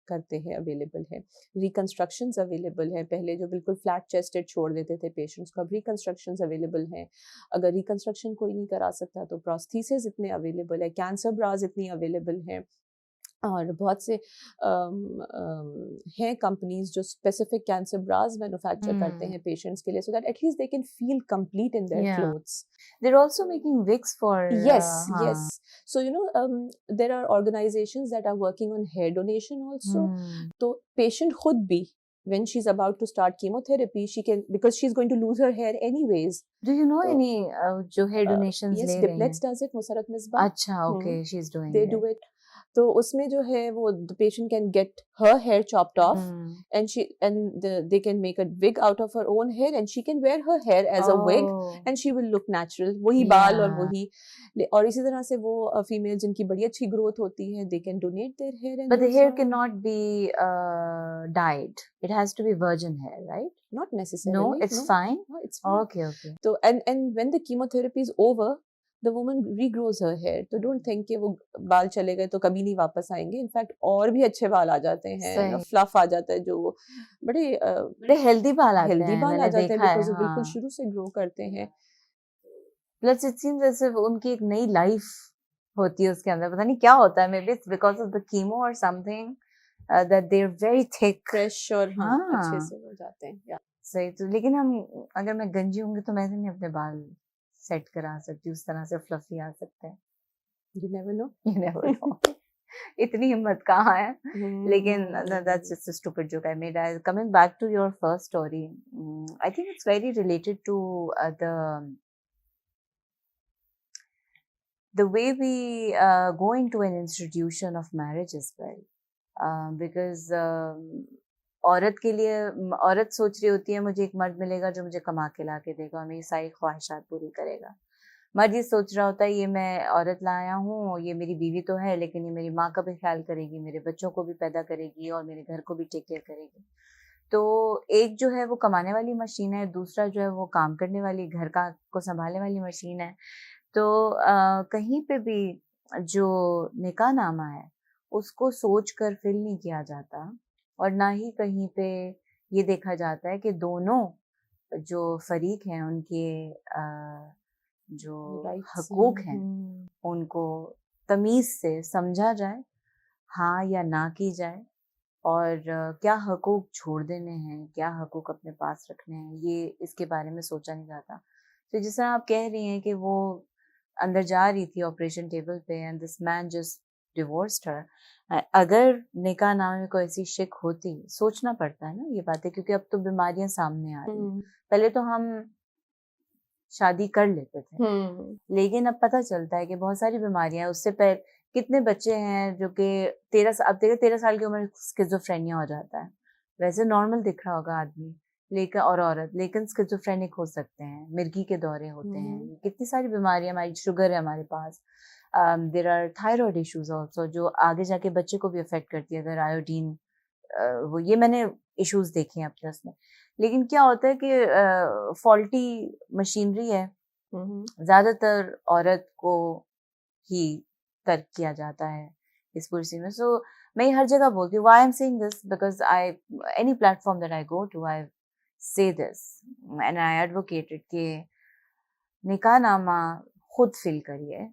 करते हैं, अवेलेबल है। रिकंस्ट्रक्शंस अवेलेबल है, पहले जो बिल्कुल फ्लैट चेस्टेड छोड़ देते थे पेशेंट्स को, अब रिकंस्ट्रक्शंस अवेलेबल हैं। अगर रिकंस्ट्रक्शन कोई नहीं करा सकता तो प्रोस्थेसिस इतने अवेलेबल है, कैंसर ब्राज इतनी अवेलेबल हैं, और बहुत से हैं कंपनीज जो स्पेसिफिक कैंसर ब्रास मैन्युफैक्चर करते हैं पेशेंट्स के लिए, so that at least they can feel complete in their clothes. They're also making wigs for yes. So there are organizations that are working on hair donation also. तो patient खुद भी when she's about to start chemotherapy, she can, because she's going to lose her hair anyways. Do you know any जो hair donations yes, ले रही हैं? Diplets does it, Musarat Misbah. अच्छा, okay, she's doing they it. do it. तो उसमें जो है वो the patient can get her hair chopped off and they can make a wig out of her own hair and she can wear her hair as a wig and she will look natural, वही बाल और वही, और इसी तरह से वो female जिनकी बड़ी अच्छी ग्रोथ होती है, they can donate their hair and but the hair cannot be dyed, it has to be virgin hair, right? Not necessarily. No, it's fine. No, it's fine. Okay. So and when the chemotherapy is over, the woman regrows her hair. तो don't think कि वो बाल चले गए तो कभी नहीं वापस आएंगे। इनफैक्ट और भी अच्छे बाल आ जाते हैं, फ्लफ आ जाता है, जो बड़े हेल्दी बाल आते हैं, हेल्दी बाल आ जाते हैं, बिकॉज वो बिल्कुल शुरू से ग्रो करते हैं। प्लस इट सीम्स जैसे उनकी एक नई लाइफ होती है उसके अंदर, पता नहीं क्या होता है, maybe it's because of the chemo और something that they're very thick, fresh और अच्छे से हो जाते हैं। सही। तो लेकिन हम, अगर मैं गंजी होंगी तो मैं नहीं अपने बाल सेट करा सकती, उस तरह से फ्लफी आ सकते हैं। You never know. You never know. इतनी हिम्मत कहाँ है, लेकिन that's just a stupid joke I made. Coming back to your first story, I think it's very related to the way we go into an institution of marriage as well. Because औरत के लिए, औरत सोच रही होती है मुझे एक मर्द मिलेगा जो मुझे कमा के ला के देगा और मेरी सारी ख्वाहिशात पूरी करेगा। मर्द ये सोच रहा होता है ये मैं औरत लाया हूँ, ये मेरी बीवी तो है लेकिन ये मेरी माँ का भी ख्याल करेगी, मेरे बच्चों को भी पैदा करेगी और मेरे घर को भी टेक केयर करेगी। तो एक जो है वो कमाने वाली मशीन है, दूसरा जो है वो काम करने वाली, घर का को संभालने वाली मशीन है। तो कहीं पे भी जो निकाह नामा है उसको सोच कर फिल नहीं किया जाता, और ना ही कहीं पे ये देखा जाता है कि दोनों जो फरीक हैं उनके जो राइट्स हकूक हैं उनको तमीज से समझा जाए, हाँ या ना की जाए, और क्या हकूक छोड़ देने हैं, क्या हकूक अपने पास रखने हैं, ये इसके बारे में सोचा नहीं जाता। तो जिस तरह आप कह रही हैं कि वो अंदर जा रही थी ऑपरेशन टेबल पे and this man just divorced her, अगर निकाह नामे में कोई ऐसी शिक होती, सोचना पड़ता है ना ये बातें, क्योंकि अब तो बीमारियां सामने आ रही। पहले तो हम शादी कर लेते थे, लेकिन अब पता चलता है कि बहुत सारी बीमारियां, उससे पहले कितने बच्चे हैं जो कि 13 साल की उम्र स्किज़ोफ्रेनिया हो जाता है। वैसे नॉर्मल दिख रहा होगा आदमी लेकिन और औरत, लेकिन स्किज़ोफ्रेनिक हो सकते हैं, मिर्गी के दौरे होते हैं, कितनी सारी बीमारियां, हमारी शुगर है हमारे पास, there are thyroid issues also जो आगे जाके बच्चे को भी अफेक्ट करती है अगर आयोडीन, वो ये मैंने इश्यूज देखे हैं अपने उसमें। लेकिन क्या होता है कि फॉल्टी मशीनरी है, ज्यादातर औरत को ही तर्क किया जाता है इस कुर्सी में। सो मैं हर जगह बोलती हूँ, why I am saying this, because I any platform that I go to I say this and I advocated कि निकाहनामा खुद फिल करिए।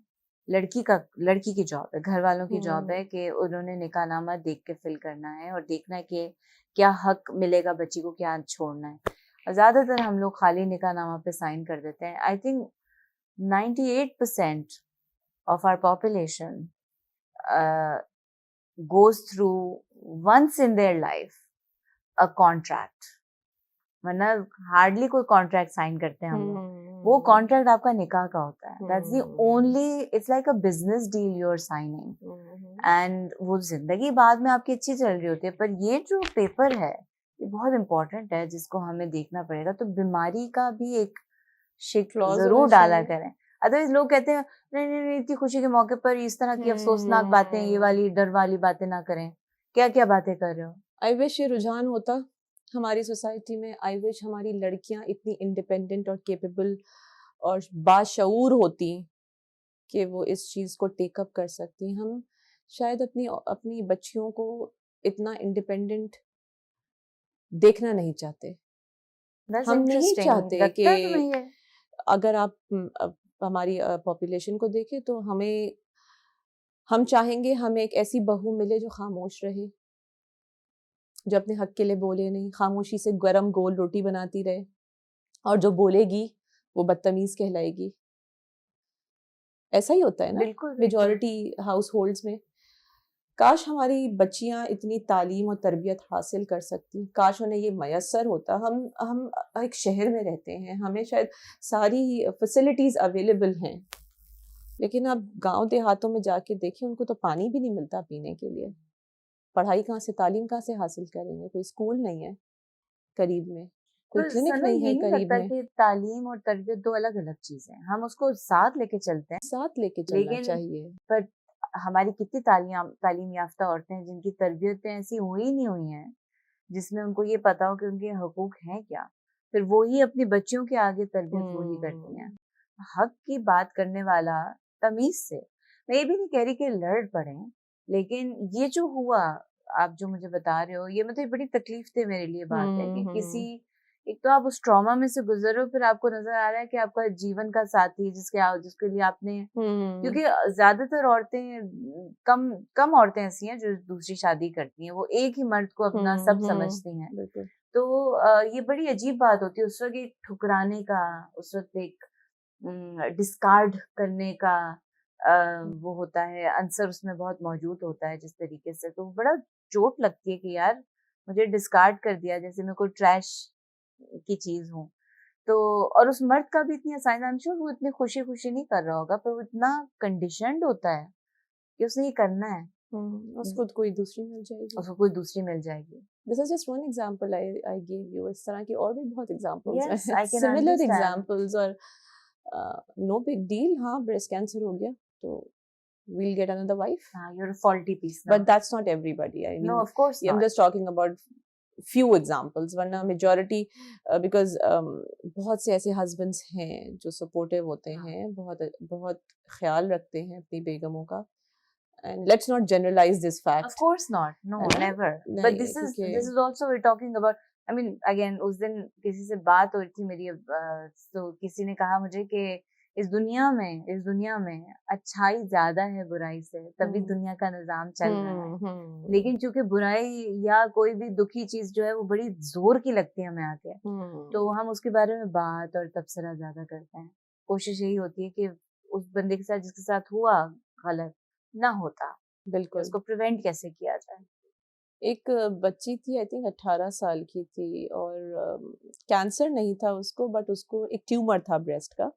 लड़की की जॉब है, घर वालों की जॉब है कि उन्होंने निकाहनामा देख के फिल करना है और देखना है कि क्या हक मिलेगा बच्ची को, क्या छोड़ना है। और ज्यादातर हम लोग खाली निकाहनामा पे साइन कर देते हैं। I think 98% of our population goes through once in their life a contract, वरना हार्डली कोई कॉन्ट्रैक्ट साइन करते हैं हम लोग। वो कॉन्ट्रैक्ट आपका निकाह का होता है, that's the only, it's like a business deal you are signing, and वो जिंदगी बाद में आपकी अच्छी चल रही होती है। पर ये जो पेपर है ये बहुत इंपॉर्टेंट है जिसको हमें देखना पड़ेगा। तो बीमारी का भी एक शिक जरूर डाला करें, अदरवाइज लोग कहते हैं नहीं नहीं नहीं, इतनी खुशी के मौके पर इस तरह की अफसोसनाक बातें, ये वाली डर वाली बातें ना करें। क्या क्या बातें कर रहे हो? आई विश ये रुझान होता हमारी सोसाइटी में। आई विश हमारी लड़कियां इतनी इंडिपेंडेंट और केपेबल और बाशऊर होती कि वो इस चीज़ को टेकअप कर सकती। हम शायद अपनी बच्चियों को इतना इंडिपेंडेंट देखना नहीं चाहते। हम नहीं चाहते कि अगर आप हमारी पॉपुलेशन को देखें तो हम चाहेंगे हमें एक ऐसी बहू मिले जो खामोश रहे, जो अपने हक के लिए बोले नहीं, खामोशी से गरम गोल रोटी बनाती रहे, और जो बोलेगी वो बदतमीज कहलाएगी। ऐसा ही होता है ना मेजॉरिटी हाउस होल्ड्स में। काश हमारी बच्चियां इतनी तालीम और तरबियत हासिल कर सकती, काश उन्हें ये मयसर होता। हम एक शहर में रहते हैं, हमें शायद सारी फैसिलिटीज अवेलेबल हैं, लेकिन आप गांव देहातों में जाके देखिए, उनको तो पानी भी नहीं मिलता पीने के लिए। पढ़ाई कहाँ से, तालीम कहाँ से हासिल करेंगे? कोई स्कूल नहीं है करीब में, कोई क्लिनिक नहीं है करीब में। कि तालीम और तरबियत दो अलग अलग चीजें हैं, हम उसको साथ लेके चलते हैं, साथ लेके चलना चाहिए। पर हमारी कितनी तालीम याफ्ता औरतें हैं जिनकी तरबियतें ऐसी हुई नहीं हुई हैं जिसमें उनको ये पता हो कि उनके हकूक हैं क्या, फिर वो ही अपनी बच्चियों के आगे तरबियत वही करती हैं। हक की बात करने वाला तमीज से, मैं ये भी नहीं कह रही कि लड़ पड़े, लेकिन ये जो हुआ, आप जो मुझे बता रहे हो, ये मतलब बड़ी तकलीफ थे मेरे लिए बात है कि किसी, एक तो आप उस ट्रॉमा में से गुजर रहे हो, फिर आपको नजर आ रहा है कि आपका जीवन का साथी जिसके लिए आपने, क्योंकि ज्यादातर औरतें, कम औरतें ऐसी हैं जो दूसरी शादी करती हैं, वो एक ही मर्द को अपना सब समझती हैं। तो ये बड़ी अजीब बात होती है उस वक्त, एक ठुकराने का, उस वक्त एक डिस्कार्ड करने का वो होता है, आंसर उसमें बहुत मौजूद होता है जिस तरीके से, तो बड़ा चोट लगती है कि यार मुझे डिस्कार्ड कर दिया, जैसे मैं कोई ट्रैश की चीज हूँ। तो और उस मर्द का भी इतनी आसानी, आई एम श्योर वो इतनी खुशी खुशी नहीं कर रहा होगा, पर वो इतना कंडीशनड होता है कि उसने ये करना है, उसको कोई दूसरी मिल जाएगी। This is just one example I gave you. इस तरह की और भी बहुत examples हैं, similar examples, और no big deal। हाँ, breast cancer हो गया तो we'll get another wife. You're a faulty piece now. But that's not everybody. I mean, no, of course not. I'm just talking about few examples, वरना majority because बहुत से ऐसे husbands हैं जो supportive होते हैं, बहुत ख्याल रखते हैं अपनी बेगमों का, and let's not generalize this fact. Of course not, no, never. But this is also we're talking about, I mean again उस दिन किसी से बात हो रही थी मेरी, तो किसी ने कहा मुझे कि इस दुनिया में अच्छाई ज्यादा है बुराई से, तभी दुनिया का निजाम चल रहा है। लेकिन चूंकि बुराई या कोई भी दुखी चीज जो है वो बड़ी जोर की लगती है हमें आके, तो हम उसके बारे में बात और तबसरा ज्यादा करते हैं। कोशिश यही होती है कि उस बंदे के साथ जिसके साथ हुआ गलत ना होता, बिल्कुल। उसको प्रिवेंट कैसे किया जाए। एक बच्ची थी, आई थिंक 18 साल की थी, और कैंसर नहीं था उसको, बट उसको एक ट्यूमर था ब्रेस्ट का,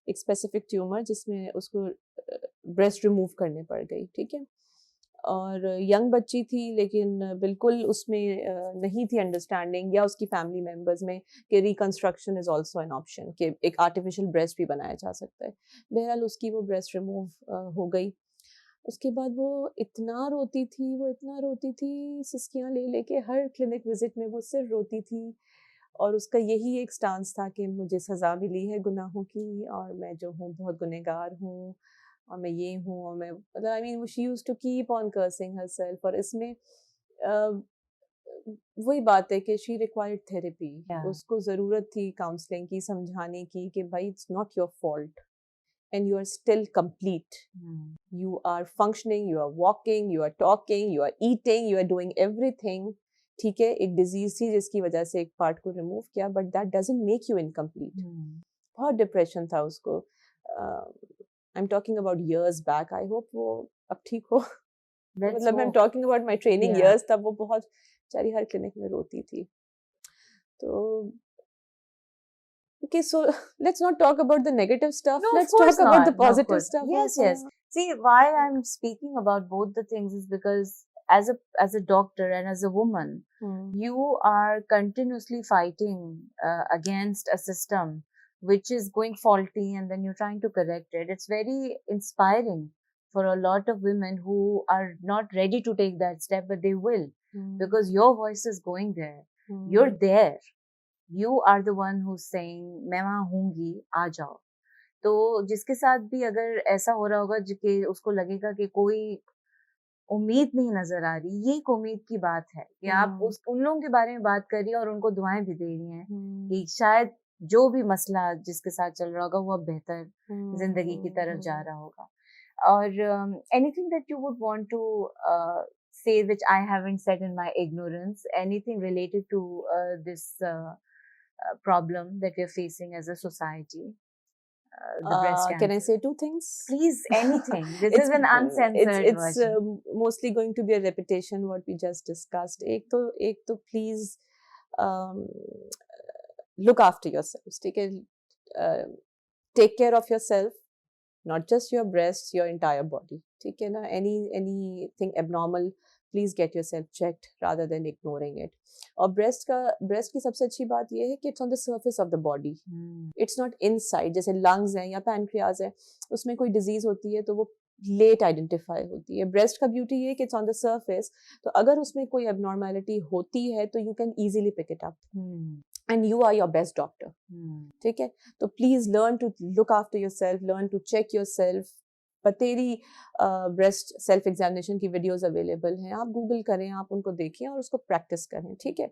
एक स्पेसिफिक ट्यूमर, जिसमें उसको ब्रेस्ट रिमूव करने पड़ गई, ठीक है। और यंग बच्ची थी, लेकिन बिल्कुल उसमें नहीं थी अंडरस्टैंडिंग, या उसकी फैमिली मेम्बर्स में, कि reconstruction is also an option, कि एक आर्टिफिशियल ब्रेस्ट भी बनाया जा सकता है। बहरहाल उसकी वो ब्रेस्ट रिमूव हो गई। उसके बाद वो इतना रोती थी, सिसकियाँ ले लेके हर क्लिनिक विजिट में वो सिर्फ रोती थी, और उसका यही एक स्टांस था कि मुझे सज़ा मिली है गुनाहों की, और मैं जो हूँ बहुत गुनहगार हूँ, और मैं ये हूँ, और मैं मतलब I mean she used to keep on cursing herself. और इसमें वही बात है कि शी रिक्वायर्ड थेरेपी, उसको ज़रूरत थी काउंसलिंग की, समझाने की कि भाई it's not your fault, and you are still complete. You are functioning, you are walking, you are talking, you are eating, you are doing everything. ठीक है, एक डिजीज थी जिसकी वजह से एक पार्ट को रिमूव किया, but that doesn't make you incomplete. बहुत डिप्रेशन था उसको। I am talking about years back, I hope वो अब ठीक हो। मतलब I am talking about my training years, तब वो बहुत बेचारी हर क्लिनिक में रोती थी। तो okay, so let's not talk about the negative stuff. No, let's talk about the positive stuff. Yes, yes. See, why I'm speaking about both the things is because as a doctor and as a woman, you are continuously fighting against a system which is going faulty, and then you're trying to correct it. It's very inspiring for a lot of women who are not ready to take that step, but they will, because your voice is going there. You're there. You are the one who's saying मैं वहाँ हूँगी, आ जाओ। तो जिसके साथ भी अगर ऐसा हो रहा होगा कि उसको लगेगा कि कोई उम्मीद नहीं नजर आ रही, ये एक उम्मीद की बात है कि आप उन लोगों के बारे में बात कर रही हैं और उनको दुआएं भी दे रही हैं कि शायद जो भी मसला जिसके साथ चल रहा होगा वो अब बेहतर जिंदगी की तरफ जा रहा होगा। और anything that you would want to say which I haven't said in my ignorance, anything related to this problem that we're facing as a society, the breast cancer. Can I say two things? Please, anything. This is an uncensored version. It's mostly going to be a repetition what we just discussed. एक तो please look after yourselves. Take care of yourself, not just your breasts, your entire body. ठीक है ना? Anything abnormal, please get yourself checked rather than ignoring it. और breast की सबसे अच्छी बात ये है कि it's on the surface of the body. It's not inside. जैसे lungs हैं या pancreas है, उसमें कोई disease होती है तो वो लेट आइडेंटिफाई होती है। ब्रेस्ट का ब्यूटी ये कि इट्स ऑन द सरफेस, तो अगर उसमें कोई एबनॉर्मैलिटी होती है तो you can easily pick it up, and you are your best doctor. ठीक है, तो please learn to look after yourself, learn to check yourself. बतेरी ब्रेस्ट सेल्फ एग्जामिनेशन की वीडियोस अवेलेबल हैं, आप गूगल करें, आप उनको देखें और उसको प्रैक्टिस करें। ठीक है,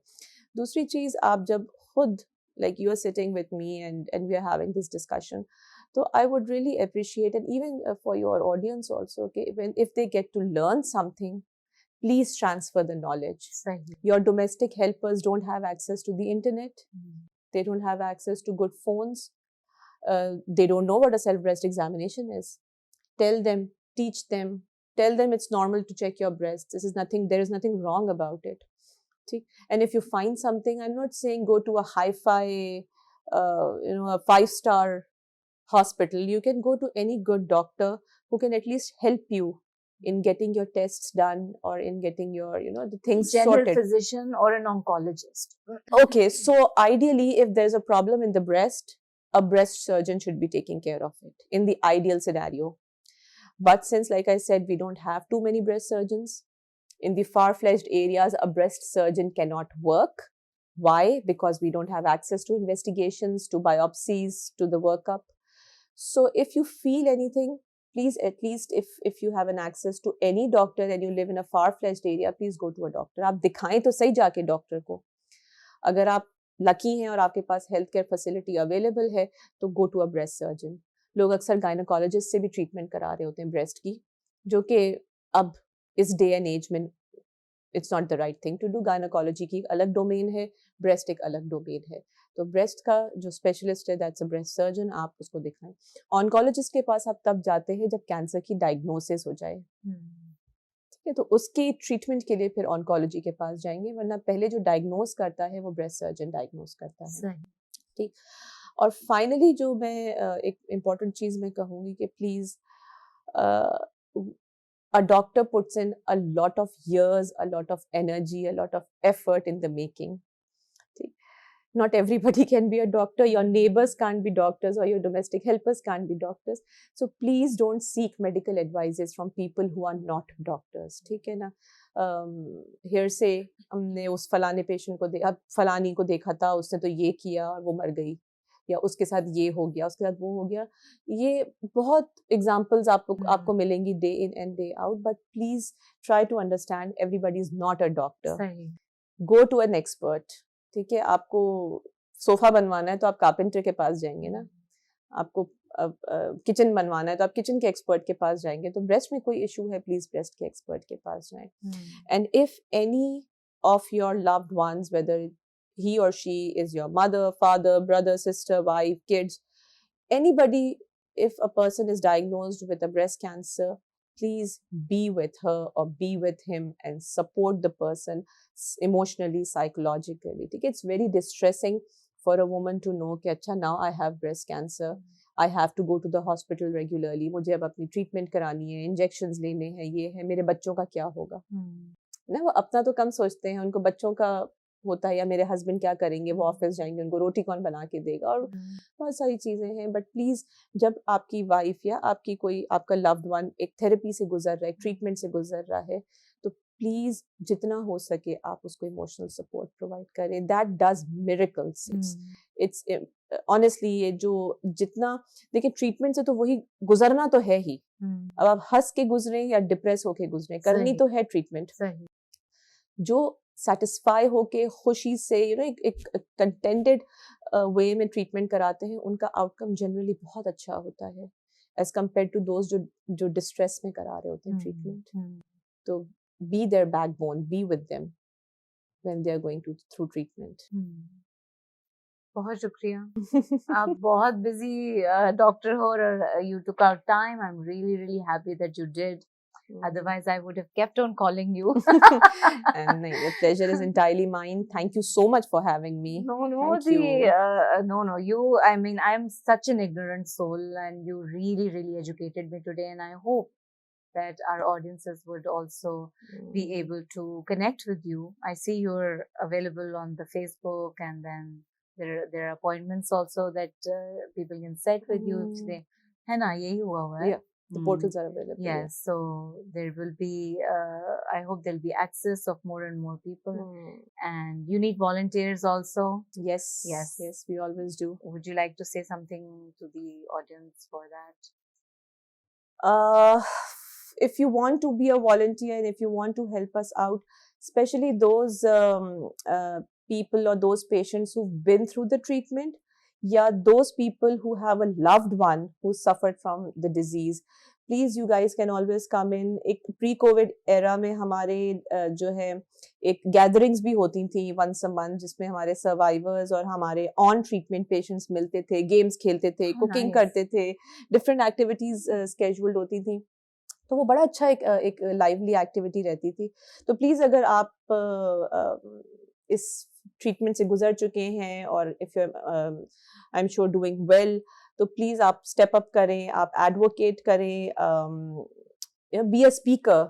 दूसरी चीज़, आप जब खुद like you are sitting with me and we are having this discussion, so I would really appreciate, and even for your audience also, okay, if they get to learn something, please transfer the knowledge. Your domestic helpers don't have access to the internet, they don't have access to good phones, they don't know what a self breast examination is. Tell them, teach them, tell them it's normal to check your breasts. There is nothing wrong about it. And if you find something, I'm not saying go to a hi-fi, a 5-star hospital. You can go to any good doctor who can at least help you in getting your tests done or in getting your, the things General sorted. physician or an oncologist. Okay, so ideally, if there's a problem in the breast, a breast surgeon should be taking care of it in the ideal scenario. But since, like I said, we don't have too many breast surgeons, in the far-fetched areas, a breast surgeon cannot work. Why? Because we don't have access to investigations, to biopsies, to the workup. So if you feel anything, please, at least if you have an access to any doctor and you live in a far-fetched area, please go to a doctor. आप दिखाएं तो सही जाके doctor को। अगर आप lucky हैं और आपके पास हेल्थ केयर फैसिलिटी अवेलेबल है, तो go to a breast surgeon. लोग अक्सर गायनोकोलॉजिस्ट से भी ट्रीटमेंट करा रहे होते हैं ब्रेस्ट की, जो कि अब इस डे एंड एज में it's not the right thing to do. Gynaecology की एक अलग डोमेन है, ब्रेस्ट एक अलग डोमेन है। तो ब्रेस्ट का जो स्पेशलिस्ट है दैट्स अ ब्रेस्ट सर्जन, आप उसको दिखाएं। ऑन्कोलॉजिस्ट के पास आप तब जाते हैं जब कैंसर की डायग्नोसिस हो जाए, ठीक है, तो उसके ट्रीटमेंट के लिए फिर ऑन्कोलॉजी के पास जाएंगे, वरना पहले जो डायग्नोस करता है वो ब्रेस्ट सर्जन डायग्नोस करता है, ठीक। और फाइनली जो मैं एक इम्पॉर्टेंट चीज़ मैं कहूँगी कि please a doctor puts in a lot of years, a lot of energy, a lot of effort in the making. Not everybody can be a doctor. Your neighbors can't be doctors, or your domestic helpers can't be doctors. So please don't seek medical advices from people who are not doctors. ठीक है ना? Here say हमने उस फलाने patient को फलानी को देखा था, उसने तो ये किया और वो मर गई, या उसके साथ ये हो गया, उसके साथ वो हो गया। ये बहुत एग्जाम्पल्स आपको मिलेंगी day in and day out, but please try to understand everybody is not a doctor. Go to an expert, ठीक है। आपको सोफा बनवाना है तो आप कारपेंटर के पास जाएंगे ना, आपको किचन बनवाना है तो आप किचन के एक्सपर्ट के पास जाएंगे। तो ब्रेस्ट में कोई इशू है, प्लीज ब्रेस्ट के एक्सपर्ट के पास जाएं। And if any of your loved ones, whether he or she is your mother, father, brother, sister, wife, kids, anybody, if a person is diagnosed with a breast cancer, please be with her or be with him and support the person emotionally, psychologically. It's very distressing for a woman to know कि अच्छा now I have breast cancer, I have to go to the hospital regularly, मुझे अब अपनी treatment करानी है, injections लेने हैं, ये है, मेरे बच्चों का क्या होगा। ना वो अपना तो कम सोचते हैं, उनको बच्चों का होता है, या मेरे हस्बैंड क्या करेंगे, वो ऑफिस जाएंगे, उनको रोटी कौन बना के देगा, और बहुत सारी चीज़ें हैं। बट प्लीज़ जब आपकी वाइफ या आपकी कोई आपका लव्ड वन एक थेरेपी से गुजर रहा है, ट्रीटमेंट से गुजर रहा है, तो प्लीज़ जितना हो सके आप उसको इमोशनल सपोर्ट प्रोवाइड करें। That does miracles. It's honestly ये जो जितना देखिए ट्रीटमेंट से तो वही गुजरना तो है ही। अब आप हंस के गुजरें या डिप्रेस होके गुजरें, करनी तो है ट्रीटमेंट। जो सेटिस्फाई होके खुशी से एक कंटेंटेड वे में ट्रीटमेंट कराते हैं, उनका आउटकम जनरली बहुत अच्छा होता है एज कम्पेयर टू दोज जो डिस्ट्रेस में करा रहे होते हैं ट्रीटमेंट। तो be their backbone, be with them when they are going through treatment. बहुत शुक्रिया। आप बहुत बिजी डॉक्टर हो और you took out time. I am really happy that you did. Otherwise, I would have kept on calling you. And the pleasure is entirely mine. Thank you so much for having me. No, Thank you. No. I mean, I am such an ignorant soul, and you really educated me today. And I hope that our audiences would also be able to connect with you. I see you're available on the Facebook, and then there are appointments also that people can set with you if they. है ना, यही हुआ है. Yeah. The portals are available. Yes, so there will be, I hope there'll be access of more and more people. And you need volunteers also. Yes, we always do. Would you like to say something to the audience for that? If you want to be a volunteer and if you want to help us out, especially those people or those patients who've been through the treatment, yeah, those people who have a loved one who suffered from the disease, please you guys can always come in. एक pre-COVID era में हमारे जो है एक gatherings भी होती थी once a month, जिसमें हमारे survivors और हमारे on treatment patients मिलते थे, games खेलते थे, cooking करते थे, different activities scheduled होती थी। तो वो बड़ा अच्छा एक lively activity रहती थी। तो please अगर आप इस ट्रीटमेंट से गुजर चुके हैं और if you I am sure doing well, तो प्लीज आप स्टेप अप करें, आप एडवोकेट करें, be a speaker,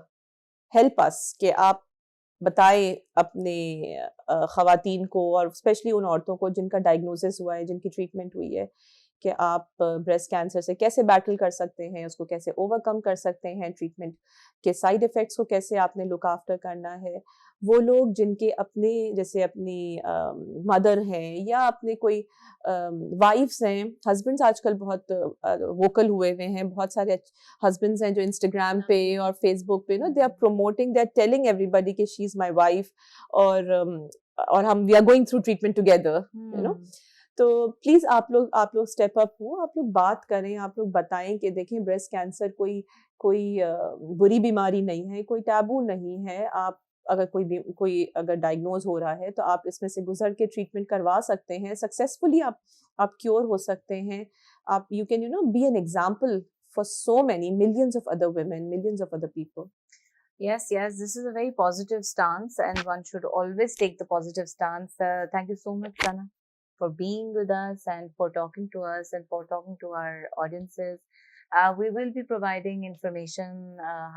help us कि आप बताएं अपने खवातीन को और स्पेशली उन औरतों को जिनका डायग्नोसिस हुआ है, जिनकी ट्रीटमेंट हुई है, कि आप ब्रेस्ट कैंसर से कैसे बैटल कर सकते हैं, उसको कैसे ओवरकम कर सकते हैं, ट्रीटमेंट के साइड इफ़ेक्ट्स को कैसे आपने लुक आफ्टर करना है। वो लोग जिनके अपने जैसे अपनी मदर हैं या अपने कोई वाइफ्स हैं, हस्बैंड्स आजकल बहुत वोकल हुए हुए हैं, बहुत सारे हस्बैंड्स हैं जो इंस्टाग्राम पे और फेसबुक पे they are promoting, they are telling everybody कि शी इज़ माई वाइफ और हम we are going through treatment together, तो प्लीज आप लोग स्टेप अप हो, आप लोग बात करें, आप लोग बताएं कि देखें ब्रेस्ट कैंसर कोई कोई बुरी बीमारी नहीं है, कोई टैबू नहीं है। आप अगर कोई अगर डायग्नोज हो रहा है तो आप इसमें से गुजर के ट्रीटमेंट करवा सकते हैं सक्सेसफुली। आप क्योर हो सकते हैं। आप you can be an example for so many millions of other women, millions of other people. Yes, yes, this is a very positive stance, and one should always take the positive stance. Thank you so much, Sana, for being with us and for talking to us and for talking to our audiences. We will be providing information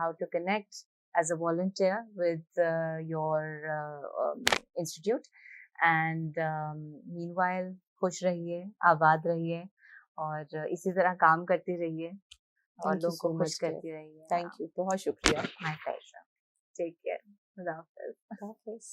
how to connect as a volunteer with your institute. And meanwhile, खुश रहिए, आबाद रहिए और इसी तरह काम करती रहिए और Thank you लोगों को so खुश much, dear. करती रहिए। Thank you. बहुत शुक्रिया। My pleasure. Take care. खुदा हाफिज़। खुदा हाफिज़।